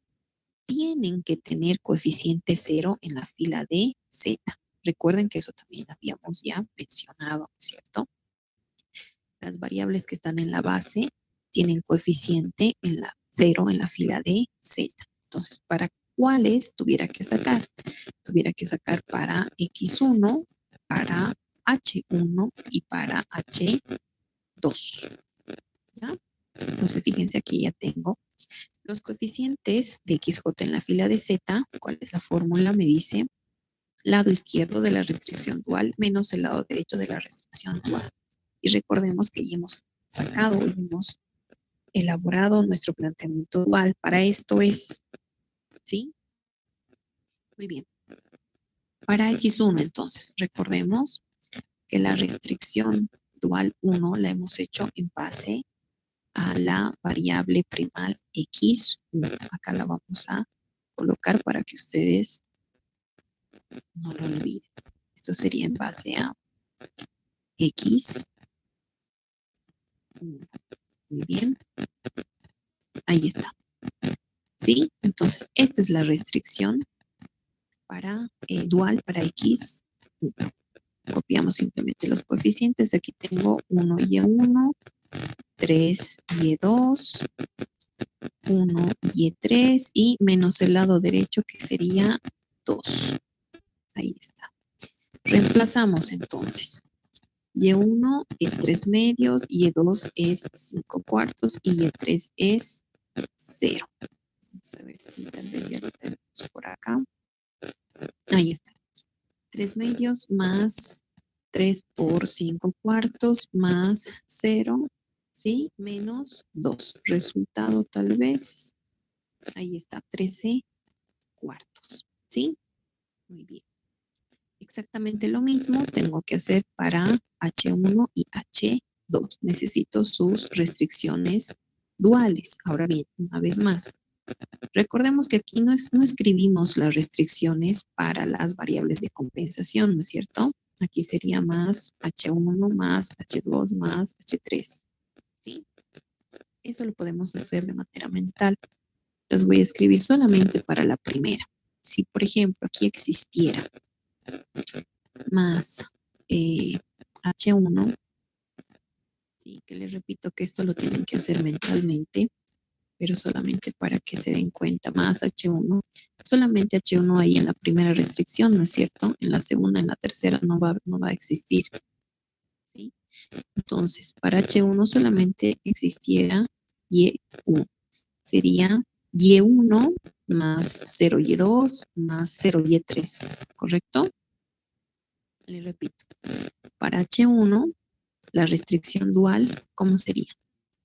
tienen que tener coeficiente 0 en la fila de Z. Recuerden que eso también habíamos ya mencionado, ¿cierto? Las variables que están en la base tienen coeficiente en la 0 en la fila de Z. Entonces, ¿para cuáles tuviera que sacar? Tuviera que sacar para X1, para H1 y para H2. ¿Ya? Entonces, fíjense aquí ya tengo los coeficientes de XJ en la fila de Z. ¿Cuál es la fórmula? Me dice lado izquierdo de la restricción dual menos el lado derecho de la restricción dual. Y recordemos que ya hemos sacado y hemos elaborado nuestro planteamiento dual. Para esto es, ¿sí? Muy bien. Para X1, entonces, recordemos que la restricción dual 1 la hemos hecho en base a la variable primal X1. Acá la vamos a colocar para que ustedes no lo olviden. Esto sería en base a X1. Muy bien. Ahí está. ¿Sí? Entonces, esta es la restricción para dual para X1. Copiamos simplemente los coeficientes. Aquí tengo 1Y1, 3Y2, 1Y3 y menos el lado derecho que sería 2. Ahí está. Reemplazamos entonces. Y1 es 3 medios, Y2 es 5 cuartos y Y3 es 0. Vamos a ver si tal vez ya lo tenemos por acá. Ahí está. 3 medios más 3 por 5 cuartos más 0, ¿sí? Menos 2. Resultado tal vez, ahí está, 13 cuartos, ¿sí? Muy bien. Exactamente lo mismo tengo que hacer para H1 y H2. Necesito sus restricciones duales. Ahora bien, una vez más, recordemos que aquí no escribimos las restricciones para las variables de compensación, ¿no es cierto? Aquí sería más H1 más H2 más H3, ¿sí? Eso lo podemos hacer de manera mental. Los voy a escribir solamente para la primera. Si, por ejemplo, aquí existiera más H1, ¿sí? Que les repito que esto lo tienen que hacer mentalmente, pero solamente para que se den cuenta, más H1, solamente H1 ahí en la primera restricción, ¿no es cierto? En la segunda, en la tercera no va a existir, ¿sí? Entonces, para H1 solamente existiera Y1, sería Y1 más 0Y2 más 0Y3, ¿correcto? Le repito, para H1, la restricción dual, ¿cómo sería?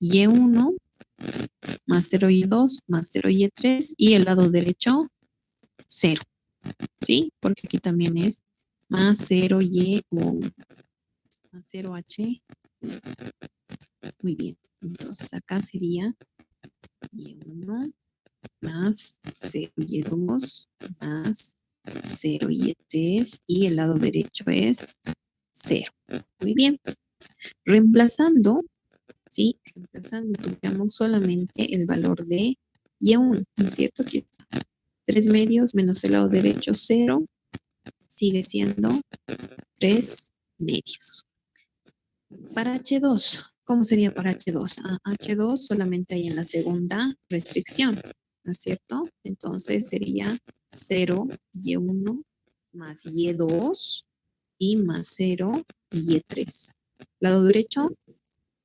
Y1 más 0Y2 más 0Y3 y el lado derecho 0, ¿sí? Porque aquí también es más 0Y1 más 0H. Muy bien, entonces acá sería Y1 más 0Y2 más 0Y3 y el lado derecho es 0. Muy bien, reemplazando, ¿sí? Reemplazando, tuviéramos solamente el valor de Y1, ¿no es cierto? Aquí está. 3 medios menos el lado derecho 0, sigue siendo 3 medios. Para H2, ¿cómo sería para H2? H2 solamente hay en la segunda restricción, ¿no es cierto? Entonces sería 0, Y1 más Y2 y más 0, Y3. Lado derecho,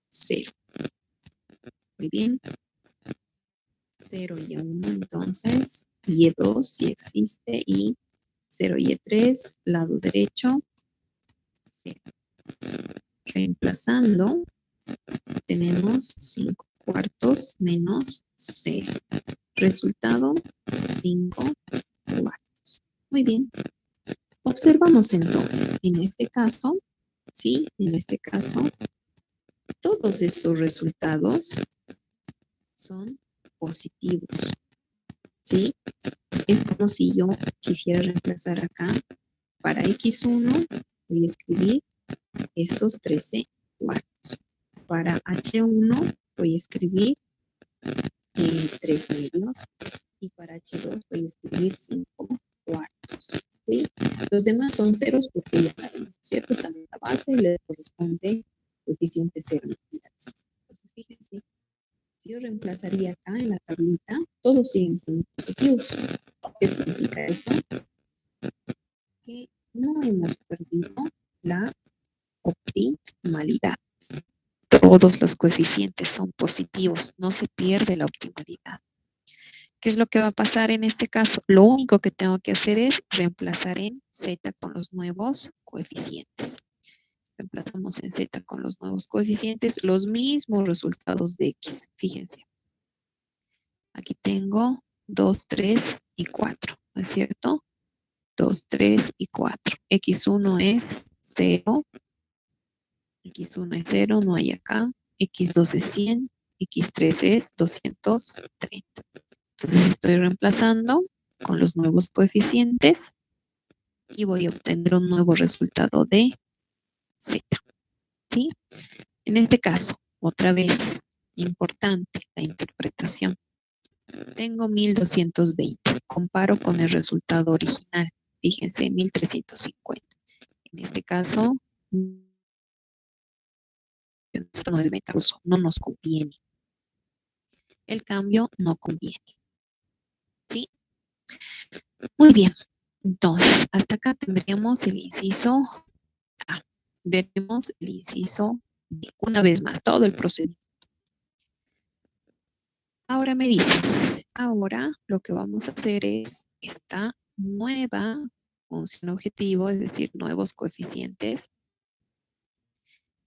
0. Muy bien. 0 y 1, entonces Y2 si existe y 0 y 3, lado derecho, 0. Reemplazando, tenemos 5 cuartos menos 0. Resultado, 5 cuartos. Muy bien. Observamos entonces, en este caso, ¿sí? En este caso, todos estos resultados son positivos, ¿sí? Es como si yo quisiera reemplazar acá, para x1 voy a escribir estos 13 cuartos. Para h1 voy a escribir 3 medios y para h2 voy a escribir 5 cuartos. ¿Sí? Los demás son ceros porque ya saben, ¿cierto? Están en la base y les corresponde coeficiente 0. Entonces, fíjense, si yo reemplazaría acá en la tablita, todos siguen siendo positivos. ¿Qué significa eso? Que no hemos perdido la optimalidad. Todos los coeficientes son positivos, no se pierde la optimalidad. ¿Qué es lo que va a pasar en este caso? Lo único que tengo que hacer es reemplazar en z con los nuevos coeficientes. Reemplazamos en z con los nuevos coeficientes los mismos resultados de x. Fíjense. Aquí tengo 2, 3 y 4, ¿no es cierto? 2, 3 y 4. X1 es 0. X1 es 0, no hay acá. X2 es 100. X3 es 230. Entonces estoy reemplazando con los nuevos coeficientes y voy a obtener un nuevo resultado de Z. ¿Sí? En este caso, otra vez, importante la interpretación. Tengo 1220. Comparo con el resultado original. Fíjense, 1350. En este caso, esto no es ventajoso, no nos conviene. El cambio no conviene. ¿Sí? Muy bien. Entonces, hasta acá tendríamos el inciso A. Veremos el inciso B. Una vez más, todo el procedimiento. Ahora me dice, ahora lo que vamos a hacer es esta nueva función objetivo, es decir, nuevos coeficientes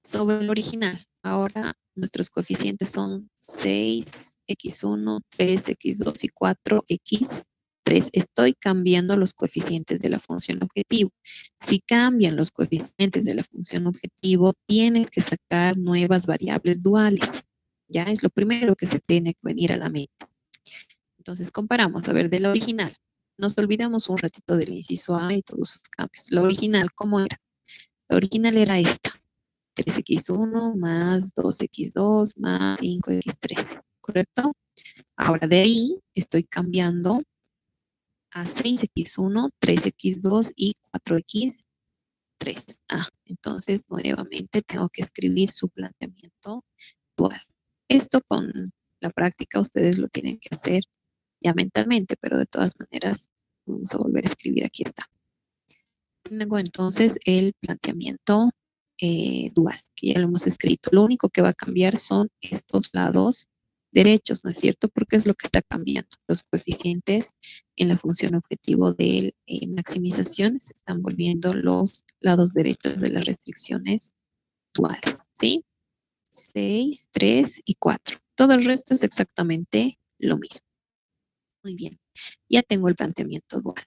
sobre el original. Ahora nuestros coeficientes son 6, x1, 3, x2 y 4, x3. Estoy cambiando los coeficientes de la función objetivo. Si cambian los coeficientes de la función objetivo, tienes que sacar nuevas variables duales. Ya es lo primero que se tiene que venir a la mente. Entonces comparamos, a ver, de la original. Nos olvidamos un ratito del inciso A y todos sus cambios. La original, ¿cómo era? La original era esta. 3x1 más 2x2 más 5x3, ¿correcto? Ahora de ahí estoy cambiando a 6x1, 3x2 y 4x3. Entonces nuevamente tengo que escribir su planteamiento dual. Esto con la práctica ustedes lo tienen que hacer ya mentalmente, pero de todas maneras vamos a volver a escribir, aquí está. Tengo entonces el planteamiento dual, que ya lo hemos escrito. Lo único que va a cambiar son estos lados derechos, ¿no es cierto? Porque es lo que está cambiando. Los coeficientes en la función objetivo de maximización se están volviendo los lados derechos de las restricciones duales, ¿sí? 6, 3 y 4. Todo el resto es exactamente lo mismo. Muy bien. Ya tengo el planteamiento dual.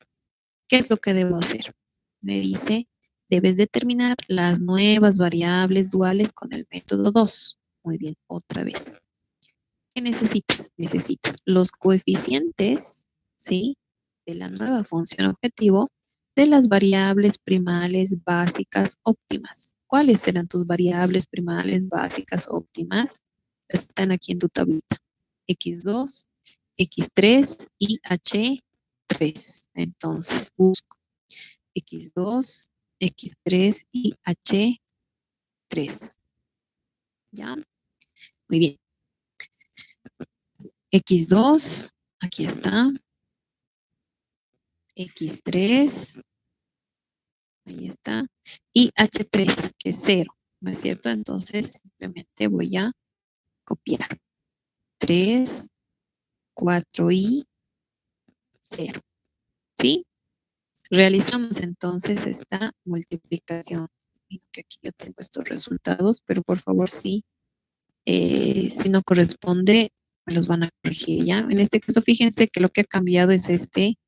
¿Qué es lo que debo hacer? Me dice, debes determinar las nuevas variables duales con el método 2. Muy bien, otra vez. ¿Qué necesitas? Necesitas los coeficientes, ¿sí? De la nueva función objetivo de las variables primales básicas óptimas. ¿Cuáles serán tus variables primales básicas óptimas? Están aquí en tu tablita. X2, X3 y H3. Entonces, busco X2, X3 y H3. ¿Ya? Muy bien. X2, aquí está. X3, ahí está. Y H3, que es 0, ¿no es cierto? Entonces, simplemente voy a copiar. 3, 4 y 0. ¿Sí? Realizamos entonces esta multiplicación. Mira que aquí yo tengo estos resultados, pero por favor, si no corresponde, me los van a corregir ya. En este caso, fíjense que lo que ha cambiado es este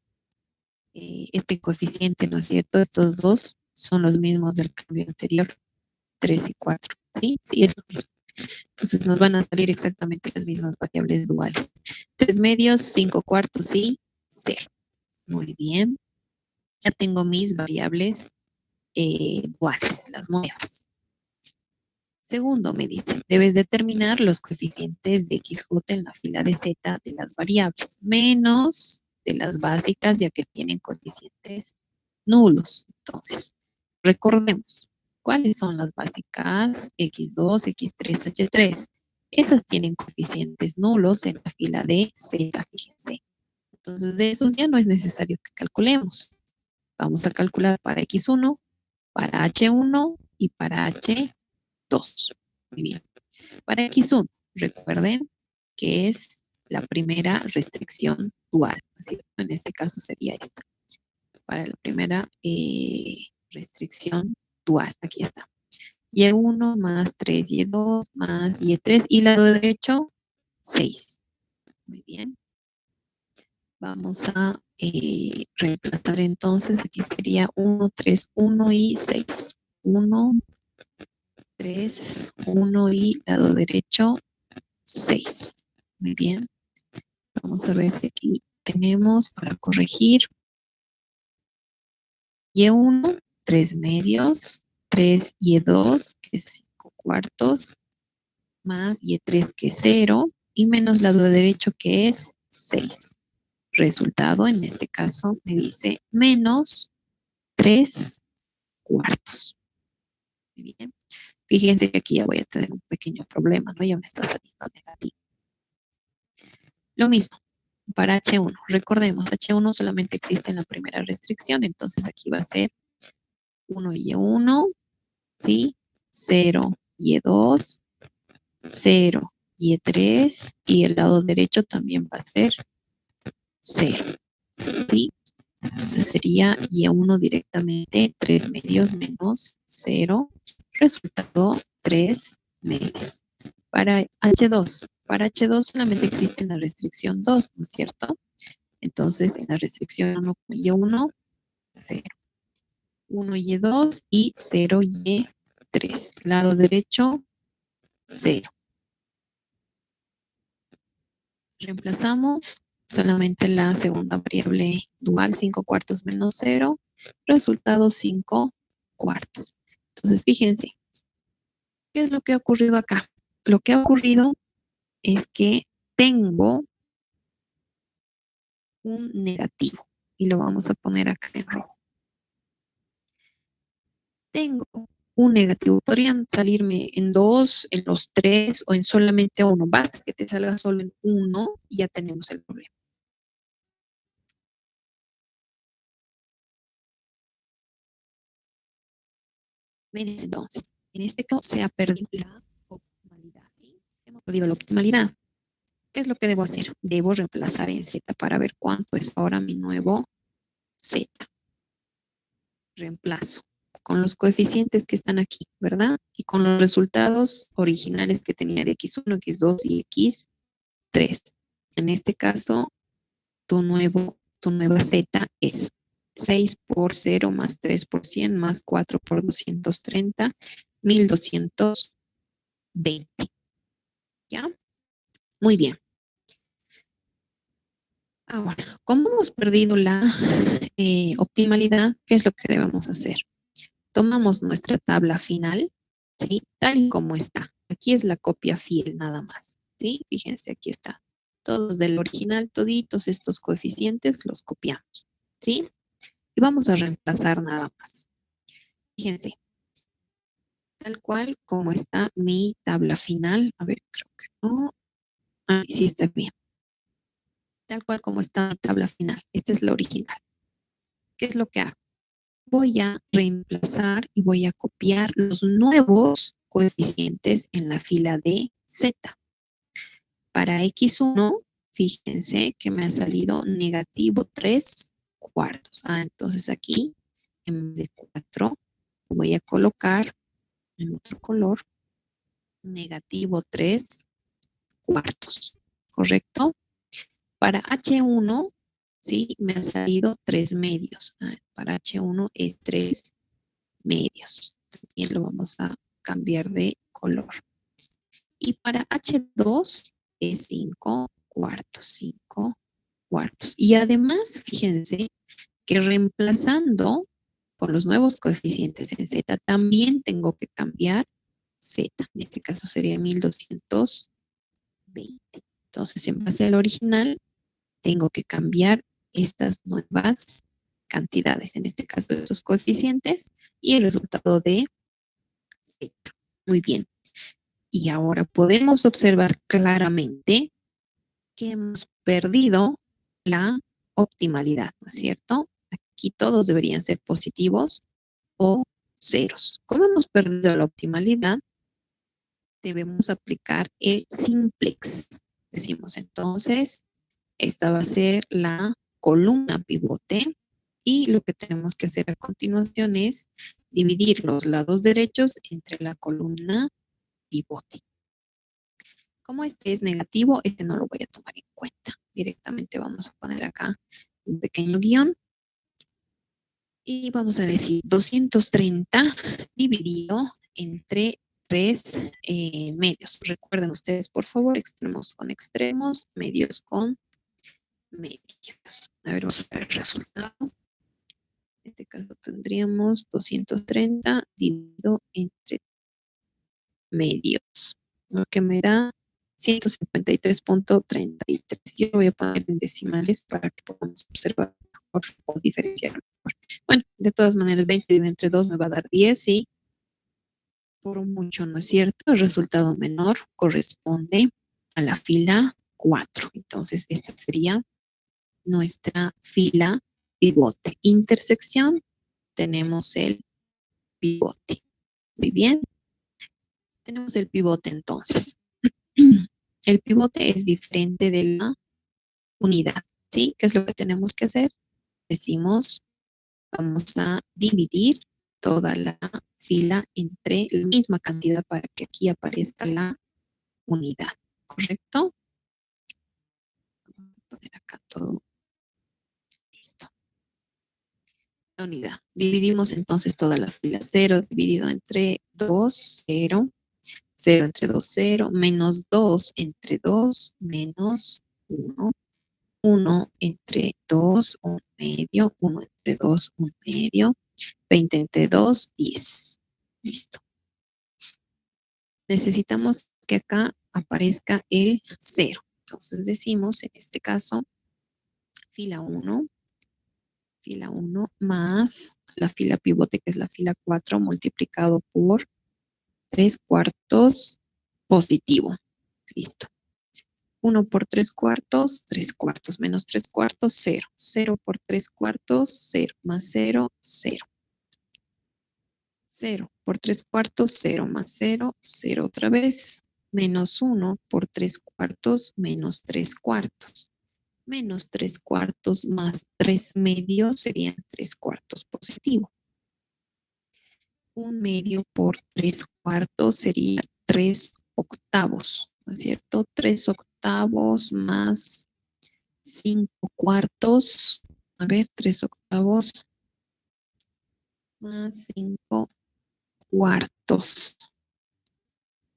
coeficiente, ¿no es cierto? Estos dos son los mismos del cambio anterior, 3 y 4. ¿Sí? Sí, es lo mismo. Entonces nos van a salir exactamente las mismas variables duales. 3 medios, 5 cuartos y 0. Muy bien. Ya tengo mis variables duales, las nuevas. Segundo, me dice, debes determinar los coeficientes de XJ en la fila de Z de las variables, menos de las básicas, ya que tienen coeficientes nulos. Entonces, recordemos, ¿cuáles son las básicas? X2, X3, H3. Esas tienen coeficientes nulos en la fila de Z, fíjense. Entonces, de esos ya no es necesario que calculemos. Vamos a calcular para X1, para H1 y para H2. Muy bien. Para X1, recuerden que es la primera restricción dual, ¿no es cierto? En este caso sería esta. Para la primera restricción dual, aquí está. Y1 más 3Y2 más Y3 y lado derecho 6. Muy bien. Vamos a reemplazar entonces, aquí sería 1, 3, 1 y 6. 1, 3, 1 y lado derecho 6. Muy bien. Vamos a ver si aquí tenemos para corregir. Y1, 3 medios, 3 Y2, que es 5 cuartos, más Y3 que es 0, y menos lado derecho que es 6. Resultado, en este caso, me dice menos 3 cuartos. Muy bien. Fíjense que aquí ya voy a tener un pequeño problema, ¿no? Ya me está saliendo negativo. Lo mismo para H1. Recordemos, H1 solamente existe en la primera restricción, entonces aquí va a ser 1 Y1, ¿sí? 0 Y2, 0 Y3, y el lado derecho también va a ser 0, ¿sí? Entonces sería Y1 directamente 3 medios menos 0, resultado 3 medios. Para H2 solamente existe en la restricción 2, ¿no es cierto? Entonces en la restricción 1 Y1, 0. 1 Y2 y 0 Y3. Lado derecho, 0. Reemplazamos solamente la segunda variable dual, 5 cuartos menos 0, resultado 5 cuartos. Entonces, fíjense, ¿qué es lo que ha ocurrido acá? Lo que ha ocurrido es que tengo un negativo y lo vamos a poner acá en rojo. Tengo un negativo. Podrían salirme en 2, en los 3 o en solamente 1. Basta que te salga solo en 1 y ya tenemos el problema. Me dice entonces, en este caso se ha perdido la optimalidad. ¿Sí? Hemos perdido la optimalidad. ¿Qué es lo que debo hacer? Debo reemplazar en Z para ver cuánto es ahora mi nuevo Z. Reemplazo con los coeficientes que están aquí, ¿verdad? Y con los resultados originales que tenía de X1, X2 y X3. En este caso, tu nueva Z es 6 por 0 más 3 por 100 más 4 por 230, 1220. ¿Ya? Muy bien. Ahora, como hemos perdido la optimalidad, ¿qué es lo que debemos hacer? Tomamos nuestra tabla final, ¿sí? Tal y como está. Aquí es la copia fiel nada más, ¿sí? Fíjense, aquí está. Todos del original, toditos estos coeficientes los copiamos, ¿sí? Y vamos a reemplazar nada más. Fíjense, tal cual como está mi tabla final. A ver, creo que no. Ah, sí está bien. Tal cual como está mi tabla final. Esta es la original. ¿Qué es lo que hago? Voy a reemplazar y voy a copiar los nuevos coeficientes en la fila de Z. Para X1, fíjense que me ha salido negativo 3/4. Entonces aquí, en vez de 4, voy a colocar en otro color negativo 3/4. ¿Correcto? Para H1, sí, me ha salido 3/2. Para H1 es 3/2. También lo vamos a cambiar de color. Y para H2 es 5/4, 5/4. Y además, fíjense que reemplazando con los nuevos coeficientes en Z, también tengo que cambiar Z. En este caso sería 1220. Entonces, en base al original, tengo que cambiar estas nuevas cantidades, en este caso estos coeficientes, y el resultado de Z. Muy bien. Y ahora podemos observar claramente que hemos perdido la optimalidad, ¿no es cierto? Aquí todos deberían ser positivos o ceros. Como hemos perdido la optimalidad, debemos aplicar el simplex. Decimos entonces, esta va a ser la columna pivote y lo que tenemos que hacer a continuación es dividir los lados derechos entre la columna pivote. Como este es negativo, este no lo voy a tomar en cuenta. Directamente vamos a poner acá un pequeño guión. Y vamos a decir 230 dividido entre 3/2. Recuerden ustedes, por favor, extremos con extremos, medios con medios. A ver, vamos a ver el resultado. En este caso tendríamos 230 dividido entre medios, lo que me da 153.33. Yo lo voy a poner en decimales para que podamos observar mejor o diferenciar mejor. Bueno, de todas maneras, 20 dividido entre 2 me va a dar 10 y por mucho, ¿no es cierto? El resultado menor corresponde a la fila 4. Entonces, esta sería nuestra fila pivote. Intersección, tenemos el pivote. Muy bien. Tenemos el pivote entonces. El pivote es diferente de la unidad, ¿sí? ¿Qué es lo que tenemos que hacer? Decimos, vamos a dividir toda la fila entre la misma cantidad para que aquí aparezca la unidad, ¿correcto? Vamos a poner acá todo listo. La unidad. Dividimos entonces toda la fila. 0 dividido entre 2, 0. 0 entre 2, 0. Menos 2 entre 2, menos 1. 1 entre 2, 1 medio. 1 entre 2, 1 medio. 20 entre 2, 10. Listo. Necesitamos que acá aparezca el 0. Entonces decimos, en este caso, fila 1 más la fila pivote, que es la fila 4, multiplicado por 3/4 positivo. Listo. 1 por 3/4, 3/4 menos 3/4, 0. 0 por 3/4, 0 más 0, 0. 0 por 3/4, 0 más 0, 0 otra vez. Menos 1 por 3/4, menos 3/4. Menos 3/4 más 3/2 serían 3/4 positivo. 1 medio por 3/4 sería 3/8, ¿no es cierto? 3/8 más 5/4. A ver, 3/8 más 5/4.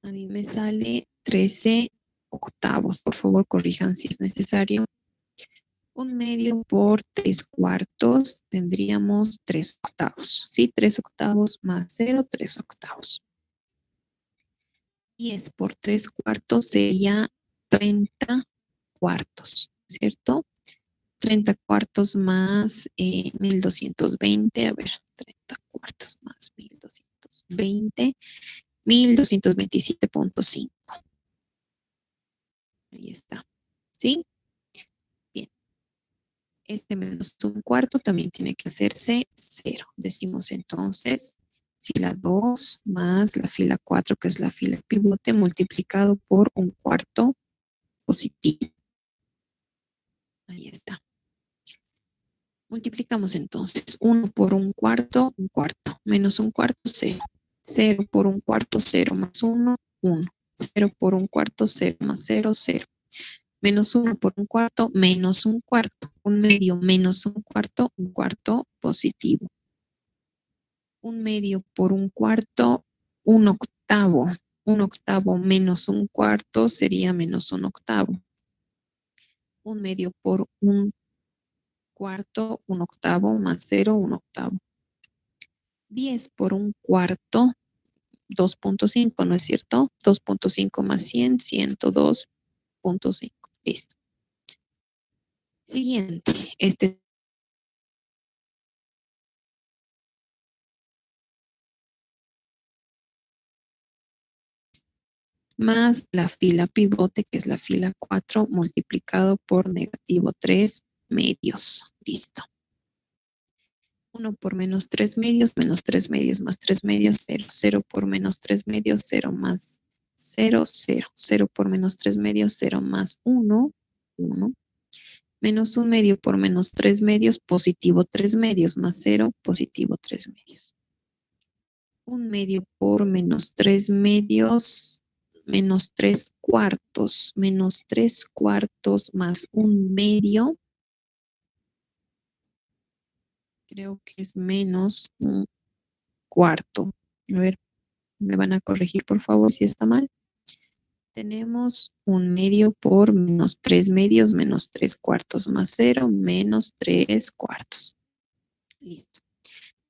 A mí me sale 13/8. Por favor, corrijan si es necesario. 1 medio por 3/4 tendríamos 3/8. ¿Sí? 3/8 más 0, 3/8. 10 por 3/4 sería 30/4, ¿cierto? 30/4 más 1220. A ver, 30/4 más 1220. 1227.5. Ahí está. ¿Sí? Bien. Este menos 1/4 también tiene que hacerse 0. Decimos entonces fila 2 más la fila 4, que es la fila pivote, multiplicado por 1/4 positivo. Ahí está. Multiplicamos entonces 1 por un cuarto, menos un cuarto, 0. 0 por un cuarto, 0 más 1, 1. 0 por un cuarto, 0 más 0, 0. Menos 1 por un cuarto, menos un cuarto. Un medio menos un cuarto positivo. Un medio por un cuarto, un octavo. Un octavo menos un cuarto sería menos un octavo. Un medio por un cuarto, un octavo más 0, un octavo. 10 por un cuarto, 2.5, ¿no es cierto? 2.5 más 100, 102.5. Listo. Siguiente, este más la fila pivote, que es la fila 4, multiplicado por negativo 3 medios. Listo. 1 por menos 3 medios, menos 3 medios más 3 medios, 0. 0 por menos 3 medios, 0 más 0, 0. 0 por menos 3 medios, 0 más 1, 1. Menos 1 medio por menos 3 medios, positivo 3 medios, más 0, positivo 3 medios. 1 medio por menos 3 medios, menos 3 cuartos, menos 3 cuartos más 1 medio. Creo que es menos un cuarto. A ver, me van a corregir por favor si está mal. Tenemos 1 medio por menos 3 medios, menos 3 cuartos más 0, menos 3 cuartos. Listo.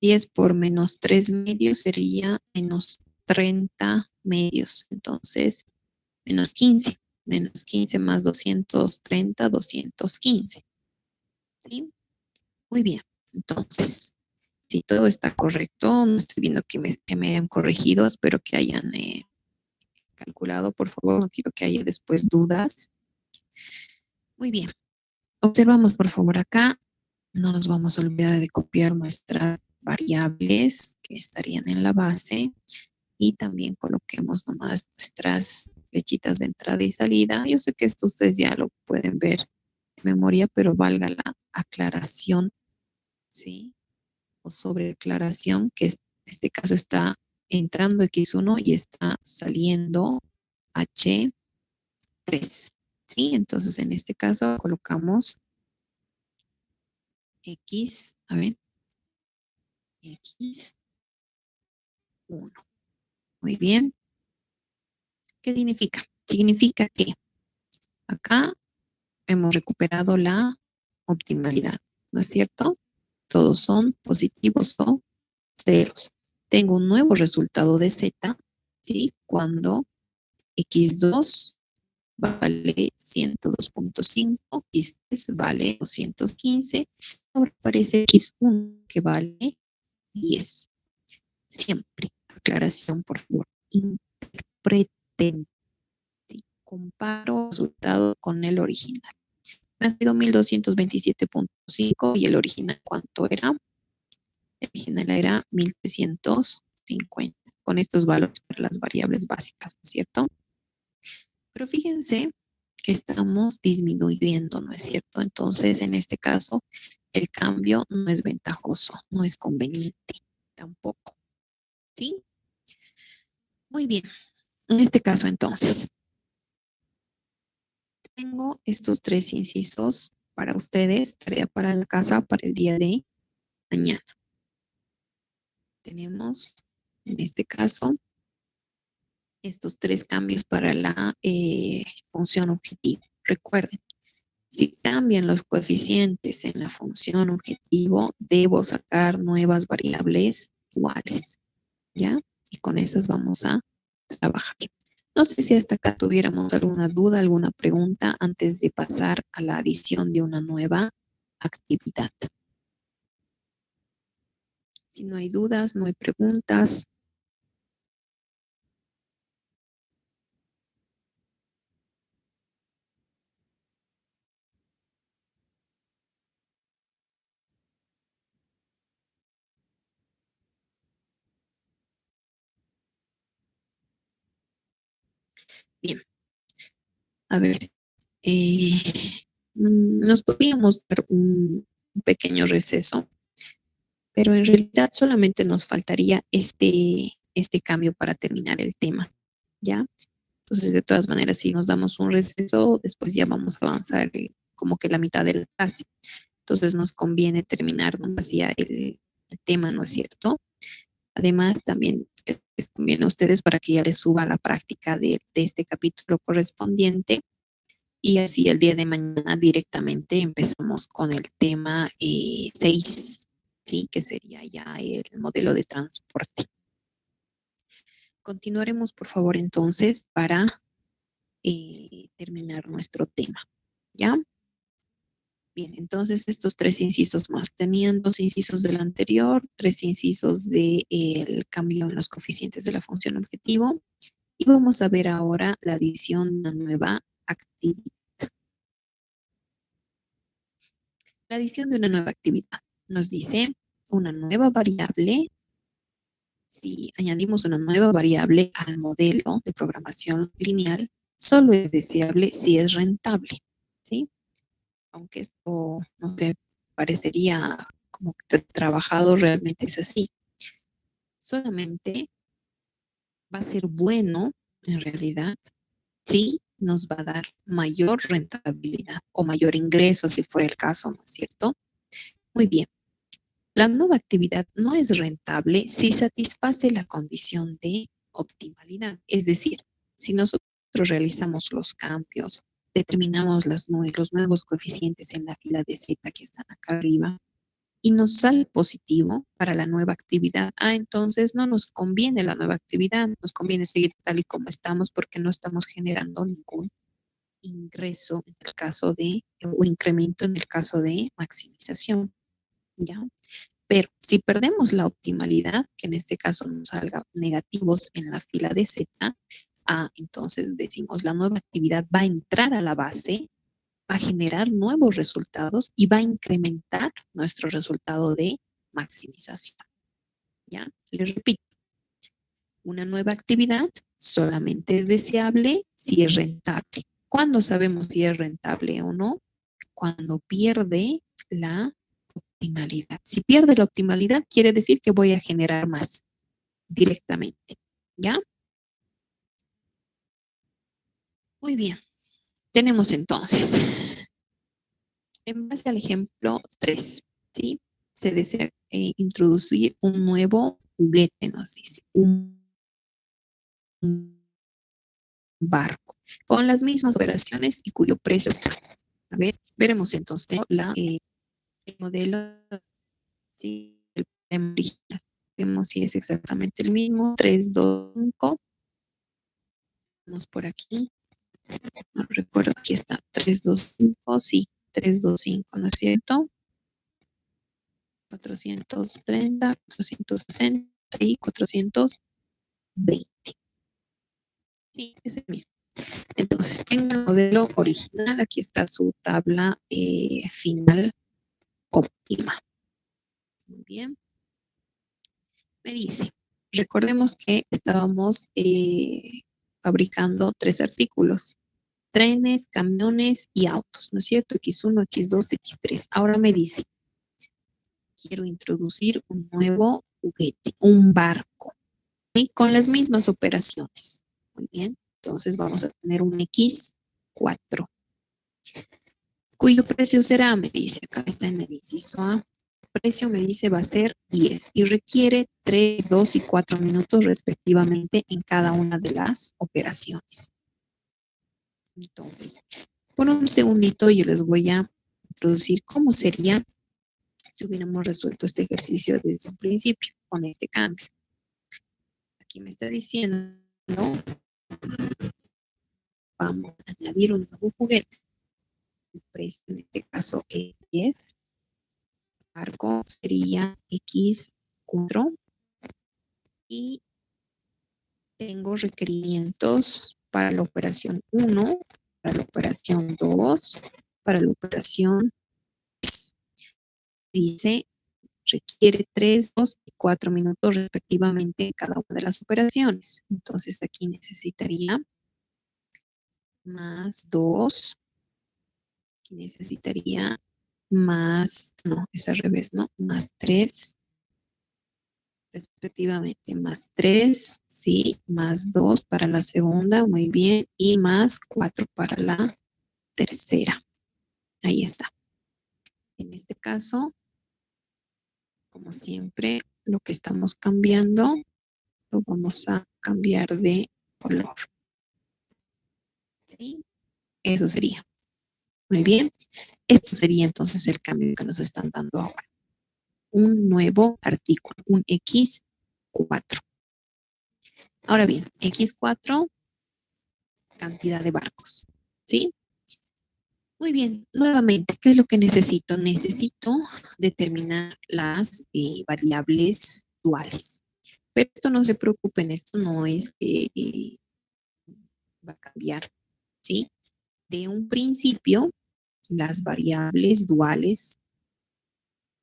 10 por menos 3 medios sería menos 30 medios. Entonces, menos 15. Menos 15 más 230, 215. ¿Sí? Muy bien. Entonces, si todo está correcto, no estoy viendo que me hayan corregido. Espero que hayan calculado, por favor. No quiero que haya después dudas. Muy bien. Observamos, por favor, acá. No nos vamos a olvidar de copiar nuestras variables que estarían en la base y también coloquemos nomás nuestras flechitas de entrada y salida. Yo sé que esto ustedes ya lo pueden ver en memoria, pero valga la aclaración, ¿sí? O sobre aclaración, que en este caso está entrando X1 y está saliendo H3, ¿sí? Entonces, en este caso colocamos X, a ver, X1. Muy bien. ¿Qué significa? Significa que acá hemos recuperado la optimalidad, ¿no es cierto? Todos son positivos o ceros. Tengo un nuevo resultado de Z, ¿sí? Cuando X2 vale 102.5, X3 vale 215, ahora aparece X1 que vale 10. Siempre, aclaración, por favor, interpreten, ¿sí? Comparo el resultado con el original. Me ha sido 1227.5 y el original, ¿cuánto era? El original era 1350. Con estos valores para las variables básicas, ¿no es cierto? Pero fíjense que estamos disminuyendo, ¿no es cierto? Entonces, en este caso, el cambio no es ventajoso, no es conveniente tampoco, ¿sí? Muy bien. En este caso, entonces, tengo estos 3 incisos para ustedes, tarea para la casa para el día de mañana. Tenemos, en este caso, estos 3 cambios para la función objetivo. Recuerden, si cambian los coeficientes en la función objetivo, debo sacar nuevas variables iguales, ¿ya? Y con esas vamos a trabajar. No sé si hasta acá tuviéramos alguna duda, alguna pregunta antes de pasar a la adición de una nueva actividad. Si no hay dudas, no hay preguntas. Bien, a ver, nos podríamos dar un pequeño receso, pero en realidad solamente nos faltaría este cambio para terminar el tema, ¿ya? Entonces, de todas maneras, si nos damos un receso, después ya vamos a avanzar como que la mitad de la clase. Entonces, nos conviene terminar nomás ya el tema, ¿no es cierto? Además, también les conviene a ustedes para que ya les suba la práctica de este capítulo correspondiente y así el día de mañana directamente empezamos con el tema 6, ¿sí? Que sería ya el modelo de transporte. Continuaremos, por favor, entonces, para terminar nuestro tema, ¿ya? Bien, entonces estos 3 incisos más. Tenían 2 incisos del anterior, 3 incisos del cambio en los coeficientes de la función objetivo. Y vamos a ver ahora la adición de una nueva actividad. La adición de una nueva actividad nos dice una nueva variable. Si añadimos una nueva variable al modelo de programación lineal, solo es deseable si es rentable, ¿sí? Aunque esto no te parecería como que trabajado, realmente es así. Solamente va a ser bueno, en realidad, si nos va a dar mayor rentabilidad o mayor ingreso, si fuera el caso, ¿no es cierto? Muy bien. La nueva actividad no es rentable si satisface la condición de optimalidad. Es decir, si nosotros realizamos los cambios, determinamos los nuevos coeficientes en la fila de Z que están acá arriba y nos sale positivo para la nueva actividad, entonces no nos conviene la nueva actividad, nos conviene seguir tal y como estamos porque no estamos generando ningún ingreso en el caso de, o incremento en el caso de maximización, ¿ya? Pero si perdemos la optimalidad, que en este caso nos salga negativos en la fila de Z, entonces decimos la nueva actividad va a entrar a la base, va a generar nuevos resultados y va a incrementar nuestro resultado de maximización. ¿Ya? Les repito, una nueva actividad solamente es deseable si es rentable. ¿Cuándo sabemos si es rentable o no? Cuando pierde la optimalidad. Si pierde la optimalidad, quiere decir que voy a generar más directamente. ¿Ya? Muy bien. Tenemos entonces, en base al ejemplo 3, ¿sí? Se desea introducir un nuevo juguete, nos dice, un barco, con las mismas operaciones y cuyo precio sale. A ver, veremos entonces el modelo y el problema original. Vemos si es exactamente el mismo. 3, 2, 5. Vamos por aquí. No recuerdo, aquí está. 3, 2, 5. Sí, 3, 2, 5, ¿no es cierto? 430, 460 y 420. Sí, es el mismo. Entonces, tengo el modelo original. Aquí está su tabla final óptima. Muy bien. Me dice, recordemos que estábamos fabricando 3 artículos. Trenes, camiones y autos, ¿no es cierto? X1, X2, X3. Ahora me dice, quiero introducir un nuevo juguete, un barco, y con las mismas operaciones. Muy bien, entonces vamos a tener un X4, cuyo precio será, me dice, acá está en el inciso A, el precio me dice va a ser 10 y requiere 3, 2 y 4 minutos respectivamente en cada una de las operaciones. Entonces, por un segundito yo les voy a introducir cómo sería si hubiéramos resuelto este ejercicio desde un principio con este cambio. Aquí me está diciendo, vamos a añadir un nuevo juguete. El precio en este caso es 10. El arco sería X4 y tengo requerimientos para la operación 1, para la operación 2, para la operación 3. Dice requiere 3, 2 y 4 minutos respectivamente en cada una de las operaciones. Entonces aquí necesitaría más 2, Aquí necesitaría más, no, es al revés, ¿no? Más 3, respectivamente, más 3, sí, más 2 para la segunda, muy bien, y más 4 para la tercera. Ahí está. En este caso, como siempre, lo que estamos cambiando, lo vamos a cambiar de color. ¿Sí? Eso sería. Muy bien. Esto sería entonces el cambio que nos están dando ahora. Un nuevo artículo, un X4. Ahora bien, X4, cantidad de barcos. ¿Sí? Muy bien, nuevamente, ¿qué es lo que necesito? Necesito determinar las variables duales. Pero esto no se preocupen, esto no es que va a cambiar, ¿sí? De un principio, las variables duales,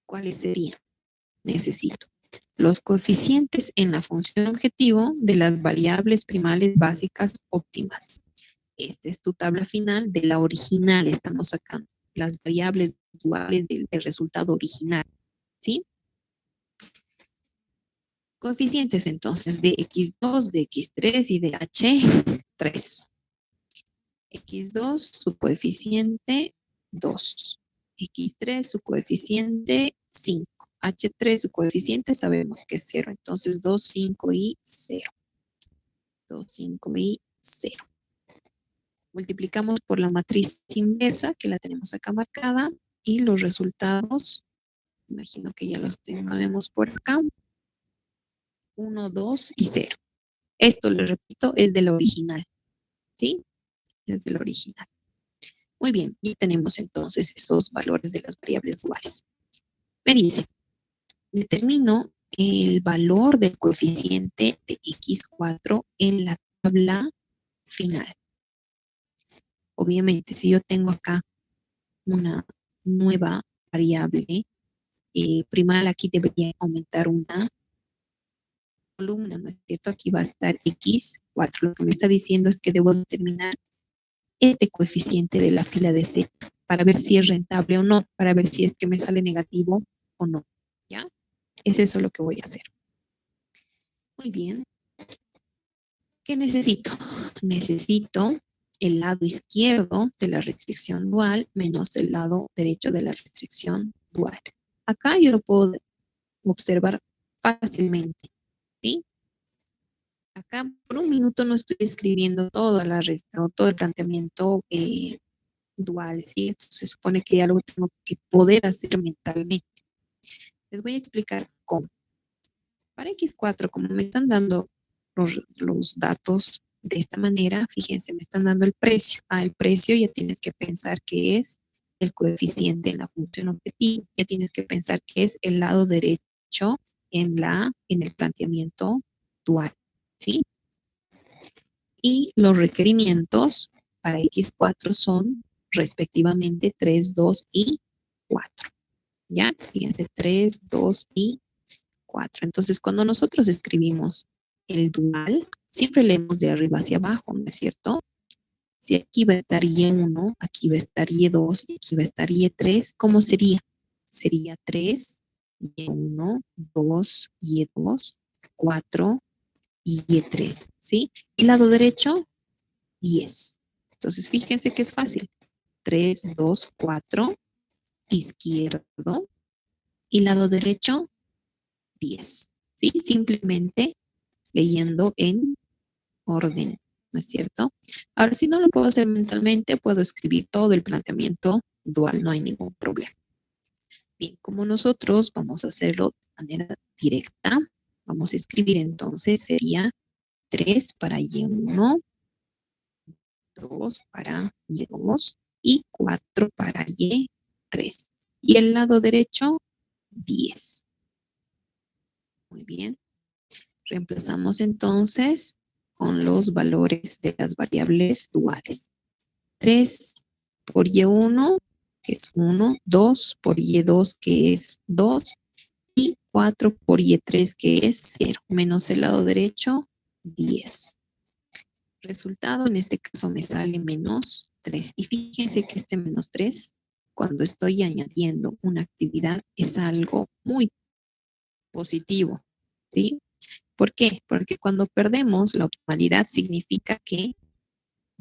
¿cuáles serían? Necesito los coeficientes en la función objetivo de las variables primales básicas óptimas. Esta es tu tabla final de la original. Estamos sacando las variables duales del resultado original, ¿sí? Coeficientes entonces de X2, de X3 y de H3. X2, su coeficiente 2. X3, su coeficiente 5. H3, su coeficiente sabemos que es 0. Entonces 2, 5 y 0. 2, 5 y 0. Multiplicamos por la matriz inversa, que la tenemos acá marcada, y los resultados, imagino que ya los tenemos por acá. 1, 2 y 0. Esto, le repito, es del original, ¿sí? Es del original. Muy bien, ya tenemos entonces esos valores de las variables duales. Me dice, determino el valor del coeficiente de X4 en la tabla final. Obviamente, si yo tengo acá una nueva variable primal, aquí debería aumentar una columna, ¿no es cierto? Aquí va a estar X4. Lo que me está diciendo es que debo determinar este coeficiente de la fila de C para ver si es rentable o no, para ver si es que me sale negativo o no, ¿ya? Es eso lo que voy a hacer. Muy bien. ¿Qué necesito? Necesito el lado izquierdo de la restricción dual menos el lado derecho de la restricción dual. Acá yo lo puedo observar fácilmente, ¿sí? Acá por un minuto no estoy escribiendo todo el planteamiento dual, ¿sí? Esto se supone que ya lo tengo que poder hacer mentalmente. Les voy a explicar cómo. Para X4, como me están dando los datos de esta manera, fíjense, me están dando el precio. El precio ya tienes que pensar que es el coeficiente en la función objetivo. Ya tienes que pensar que es el lado derecho en el planteamiento dual, ¿sí? Y los requerimientos para X4 son respectivamente 3, 2 y 4. ¿Ya? Fíjense, 3, 2 y 4. Entonces, cuando nosotros escribimos el dual, siempre leemos de arriba hacia abajo, ¿no es cierto? Si aquí va a estar Y1, aquí va a estar Y2, y aquí va a estar Y3, ¿cómo sería? Sería 3, Y1, 2, Y2, 4 y Y3, ¿sí? Y lado derecho, 10. Entonces, fíjense que es fácil. 3, 2, 4, izquierdo, y lado derecho, 10. ¿Sí? Simplemente leyendo en orden, ¿no es cierto? Ahora, si no lo puedo hacer mentalmente, puedo escribir todo el planteamiento dual, no hay ningún problema. Bien, como nosotros vamos a hacerlo de manera directa, vamos a escribir entonces, sería 3 para Y1, 2 para Y2 y 4 para Y3. Y el lado derecho, 10. Muy bien. Reemplazamos entonces con los valores de las variables duales. 3 por Y1, que es 1, 2 por Y2, que es 2, y 4 por Y3, que es 0, menos el lado derecho, 10. Resultado, en este caso me sale menos 3. Y fíjense que este menos 3 cuando estoy añadiendo una actividad es algo muy positivo, ¿sí? ¿Por qué? Porque cuando perdemos la optimalidad significa que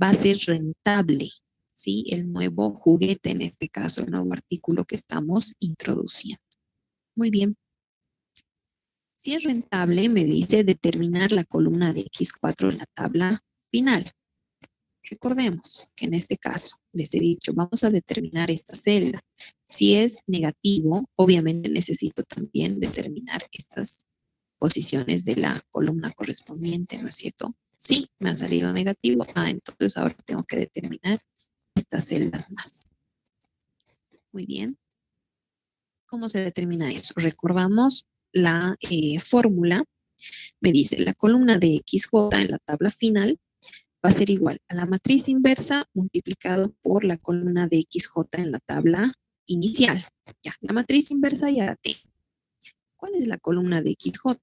va a ser rentable, ¿sí? El nuevo juguete, en este caso, el nuevo artículo que estamos introduciendo. Muy bien. Si es rentable, me dice determinar la columna de X4 en la tabla final. Recordemos que en este caso les he dicho, vamos a determinar esta celda. Si es negativo, obviamente necesito también determinar estas posiciones de la columna correspondiente, ¿no es cierto? Sí, me ha salido negativo. Entonces ahora tengo que determinar estas celdas más. Muy bien. ¿Cómo se determina eso? Recordamos la fórmula. Me dice la columna de XJ en la tabla final va a ser igual a la matriz inversa multiplicado por la columna de XJ en la tabla inicial. Ya, la matriz inversa ya la tengo. ¿Cuál es la columna de XJ?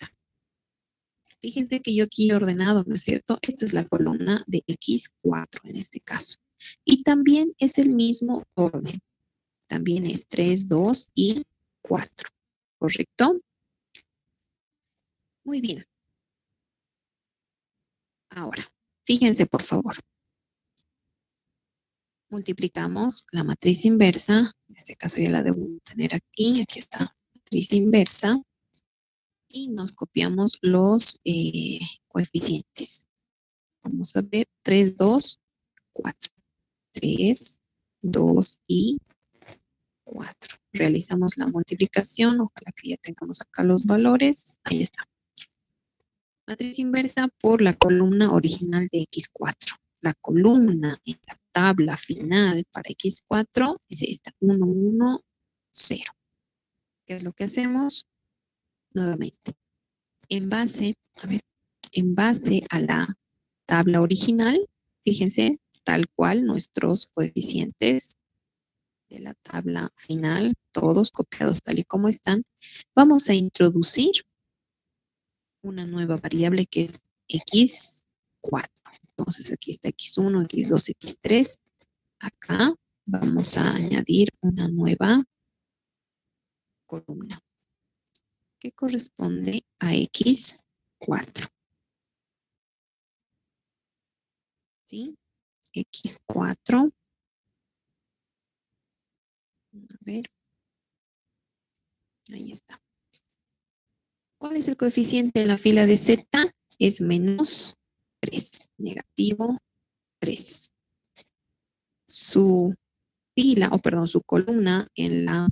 Fíjense que yo aquí he ordenado, ¿no es cierto? Esta es la columna de X4 en este caso. Y también es el mismo orden. También es 3, 2 y 4. ¿Correcto? Muy bien. Ahora, fíjense por favor. Multiplicamos la matriz inversa. En este caso ya la debo tener aquí. Aquí está matriz inversa. Y nos copiamos los coeficientes. Vamos a ver 3, 2, 4. 3, 2 y 4. Realizamos la multiplicación. Ojalá que ya tengamos acá los valores. Ahí está. Matriz inversa por la columna original de X4. La columna en la tabla final para X4 es esta, 1, 1, 0. ¿Qué es lo que hacemos? Nuevamente, en base a la tabla original, fíjense, tal cual nuestros coeficientes de la tabla final, todos copiados tal y como están, vamos a introducir una nueva variable que es X4. Entonces aquí está X1, X2, X3. Acá vamos a añadir una nueva columna que corresponde a X4. ¿Sí? X4. A ver. Ahí está. ¿Cuál es el coeficiente en la fila de Z? Es menos 3, negativo 3. Su fila, su columna en la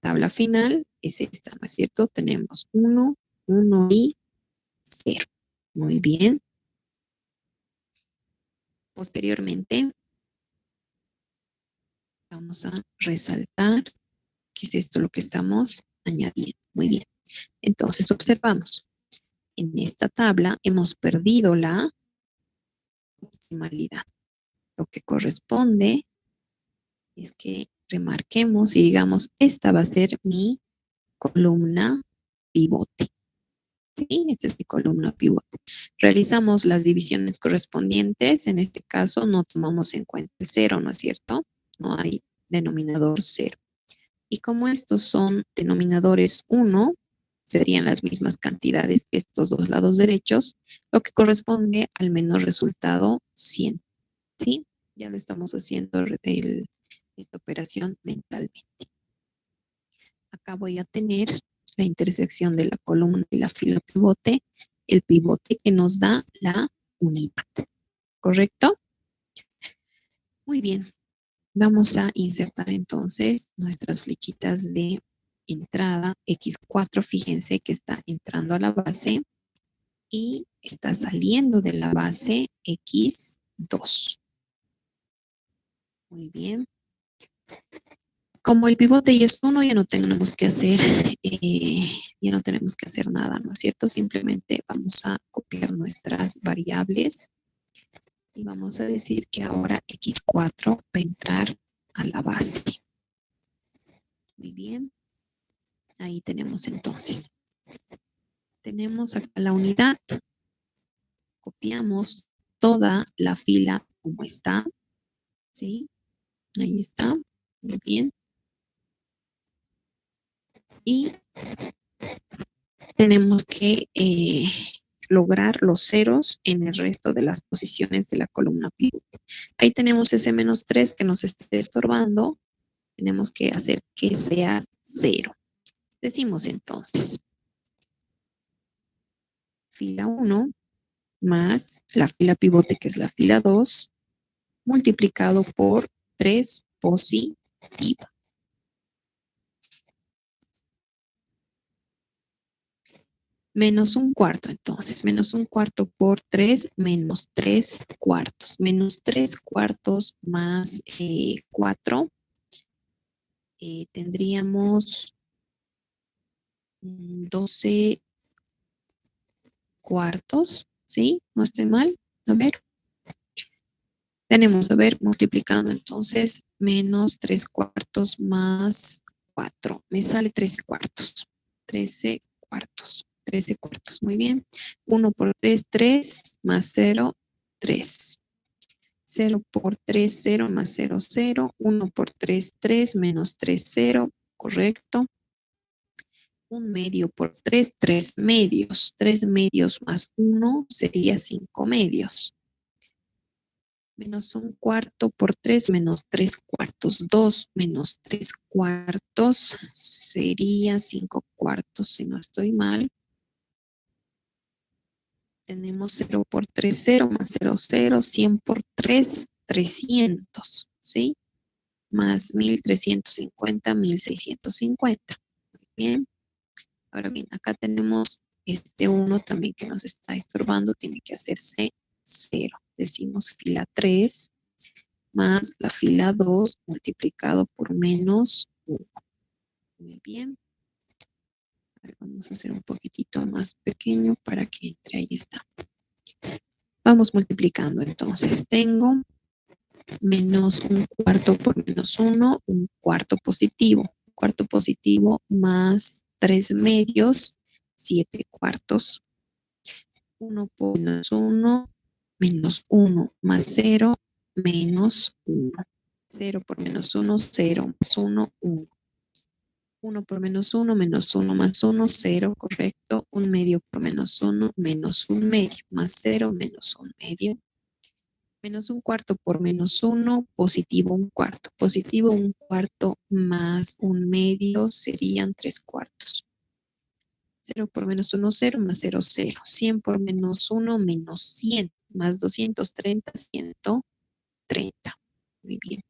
tabla final es esta, ¿no es cierto? Tenemos 1, 1 y 0. Muy bien. Posteriormente, vamos a resaltar que es esto lo que estamos añadiendo. Muy bien. Entonces, observamos. En esta tabla hemos perdido la optimalidad. Lo que corresponde es que remarquemos y digamos, esta va a ser mi columna pivote. ¿Sí? Esta es mi columna pivote. Realizamos las divisiones correspondientes. En este caso no tomamos en cuenta el 0, ¿no es cierto? No hay denominador 0. Y como estos son denominadores 1, serían las mismas cantidades que estos dos lados derechos, lo que corresponde al menor resultado 100. ¿Sí? Ya lo estamos haciendo esta operación mentalmente. Acá voy a tener la intersección de la columna y la fila pivote, el pivote que nos da la unidad. ¿Correcto? Muy bien. Vamos a insertar entonces nuestras flechitas de entrada. X4, fíjense que está entrando a la base y está saliendo de la base X2. Muy bien. Como el pivote ya es 1, ya no tenemos que hacer, nada, ¿no es cierto? Simplemente vamos a copiar nuestras variables y vamos a decir que ahora X4 va a entrar a la base. Muy bien. Ahí tenemos entonces. Tenemos acá la unidad. Copiamos toda la fila como está. ¿Sí? Ahí está. Muy bien. Y tenemos que lograr los ceros en el resto de las posiciones de la columna pivote. Ahí tenemos ese -3 que nos esté estorbando. Tenemos que hacer que sea 0. Decimos entonces, fila 1 más la fila pivote, que es la fila 2, multiplicado por 3 positiva. Menos 1/4, entonces, menos 1/4 por 3, menos 3/4. Menos 3/4 más 4, tendríamos 12/4, ¿sí? No estoy mal. A ver. Tenemos, a ver, multiplicando entonces, menos 3/4 más 4. Me sale 13/4. 13/4. 13/4. Muy bien. 1 por 3, 3, más 0, 3. 0 por 3, 0, más 0, 0. 1 por 3, 3, menos 3, 0. Correcto. 1 medio por 3, 3 medios. 3 medios más 1 sería 5 medios. Menos 1/4 por 3, menos 3/4. 2 menos 3/4 sería 5/4, si no estoy mal. Tenemos 0 por 3, 0, más 0, 0. 100 por 3, 300, ¿sí? Más 1350, 1650. Muy bien. Ahora bien, acá tenemos este 1 también que nos está estorbando. Tiene que hacerse 0. Decimos fila 3 más la fila 2 multiplicado por menos 1. Muy bien. Vamos a hacer un poquitito más pequeño para que entre. Ahí está. Vamos multiplicando entonces. Tengo menos 1/4 por menos 1, 1/4 positivo. 1/4 positivo más 3 medios, 7/4. 1 por menos 1, menos 1 más 0, menos 1. 0 por menos 1, 0 más 1, 1. 1 por menos 1, menos 1 más 1, 0, correcto. 1 medio por menos 1, menos 1 medio, más 0, menos 1 medio. Menos 1/4 por menos 1, positivo 1/4. Positivo 1/4 más 1 medio serían 3/4. 0 por menos 1, 0, más 0, 0. 100 por menos 1, menos 100, más 230, 130. Muy bien.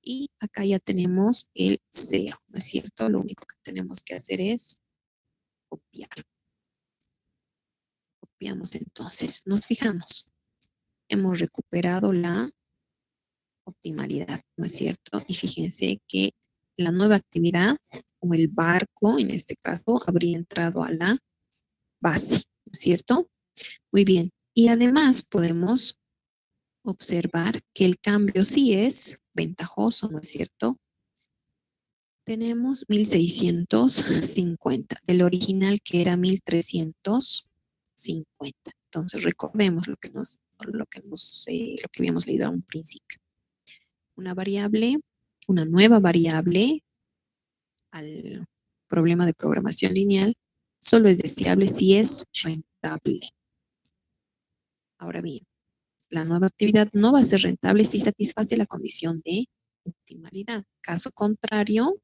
Y acá ya tenemos el 0, ¿no es cierto? Lo único que tenemos que hacer es copiar. Copiamos entonces. Nos fijamos. Hemos recuperado la optimalidad, ¿no es cierto? Y fíjense que la nueva actividad o el barco, en este caso, habría entrado a la base, ¿no es cierto? Muy bien. Y además podemos observar que el cambio sí es ventajoso, ¿no es cierto? Tenemos 1650 del original que era 1350. Entonces recordemos lo que habíamos leído a un principio. Una nueva variable al problema de programación lineal solo es deseable si es rentable. Ahora bien, la nueva actividad no va a ser rentable si satisface la condición de optimalidad. Caso contrario,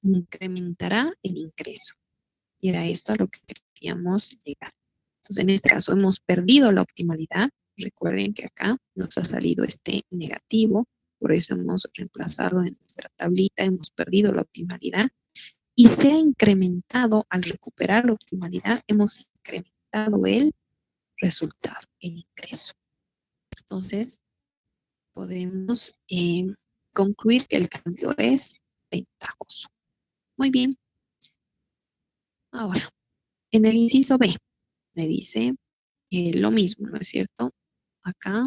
incrementará el ingreso. Y era esto a lo que queríamos llegar. Entonces, en este caso hemos perdido la optimalidad. Recuerden que acá nos ha salido este negativo. Por eso hemos reemplazado en nuestra tablita, hemos perdido la optimalidad. Y se ha incrementado, al recuperar la optimalidad, hemos incrementado el resultado, el ingreso. Entonces, podemos concluir que el cambio es ventajoso. Muy bien. Ahora, en el inciso B, me dice lo mismo, ¿no es cierto? Acá,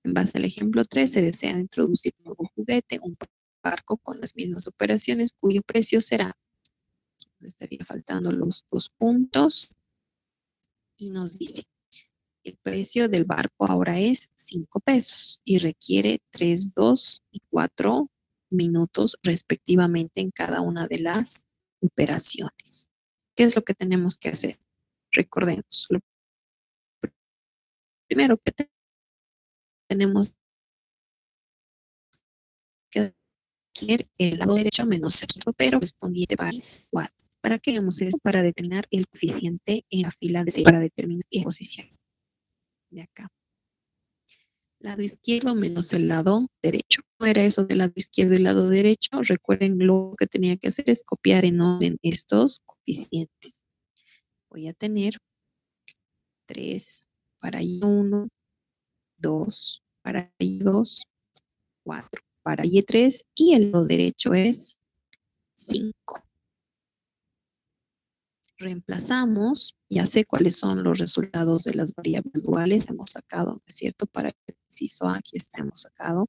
en base al ejemplo 3, se desea introducir un nuevo juguete, un barco con las mismas operaciones, cuyo precio será. Entonces, estaría faltando los 2 puntos. Y nos dice, el precio del barco ahora es 5 pesos y requiere 3, 2 y 4 minutos respectivamente en cada una de las operaciones. ¿Qué es lo que tenemos que hacer? Recordemos, lo primero que tenemos que hacer el lado derecho menos el izquierdo, pero correspondiente para 4. ¿Para qué hacemos eso? Para determinar el coeficiente en la fila de 6, para determinar la posición de acá. Lado izquierdo menos el lado derecho. ¿Cómo era eso del lado izquierdo y lado derecho? Recuerden, lo que tenía que hacer es copiar en orden estos coeficientes. Voy a tener 3 para Y1, 2 para Y2, 4 para Y3 y el lado derecho es 5. Reemplazamos, ya sé cuáles son los resultados de las variables duales, hemos sacado, ¿no es cierto? Para el inciso A, aquí está, hemos sacado,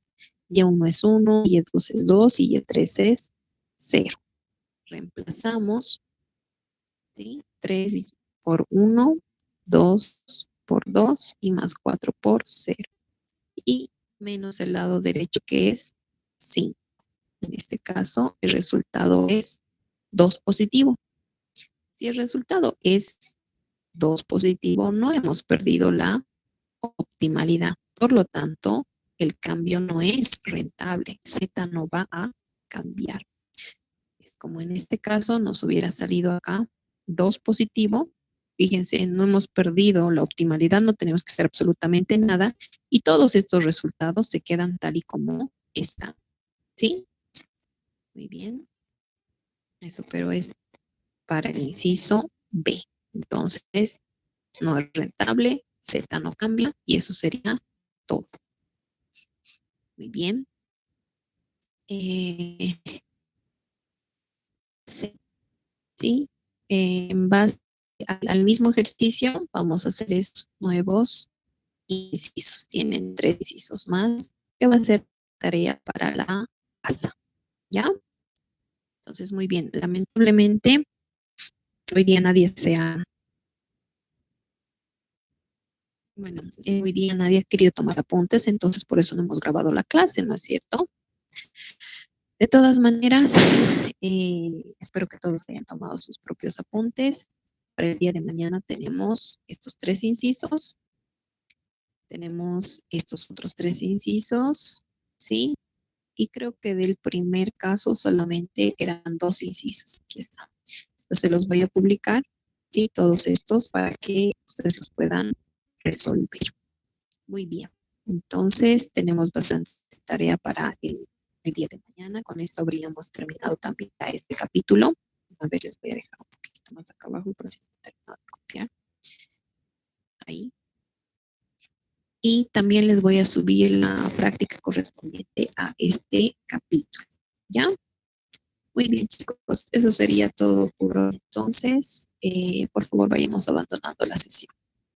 Y1 es 1, Y2 es 2 y Y3 es 0. Reemplazamos, ¿sí? 3 por 1, 2 por 2 y más 4 por 0. Y menos el lado derecho que es 5. En este caso, el resultado es 2 positivo. Si el resultado es 2 positivo, no hemos perdido la optimalidad. Por lo tanto, el cambio no es rentable. Z no va a cambiar. Es como en este caso nos hubiera salido acá 2 positivo. Fíjense, no hemos perdido la optimalidad, no tenemos que hacer absolutamente nada y todos estos resultados se quedan tal y como están. ¿Sí? Muy bien. Eso, pero es para el inciso B. Entonces, no es rentable, Z no cambia y eso sería todo. Muy bien. Sí. En base al mismo ejercicio, vamos a hacer estos nuevos incisos. Tienen 3 incisos más, que va a ser tarea para la casa. ¿Ya? Entonces, muy bien. Lamentablemente, hoy día nadie hoy día nadie ha querido tomar apuntes, entonces por eso no hemos grabado la clase, ¿no es cierto? De todas maneras, espero que todos hayan tomado sus propios apuntes. Para el día de mañana tenemos estos 3 incisos. Tenemos estos otros 3 incisos, ¿sí? Y creo que del primer caso solamente eran 2 incisos. Aquí está. Entonces los voy a publicar, ¿sí? Todos estos para que ustedes los puedan resolver. Muy bien. Entonces tenemos bastante tarea para el día de mañana. Con esto habríamos terminado también este capítulo. A ver, les voy a dejar un poquito más acá abajo por si no he terminado de copiar. Ahí. Y también les voy a subir la práctica correspondiente a este capítulo. ¿Ya? Muy bien, chicos. Eso sería todo por hoy. Entonces, por favor, vayamos abandonando la sesión.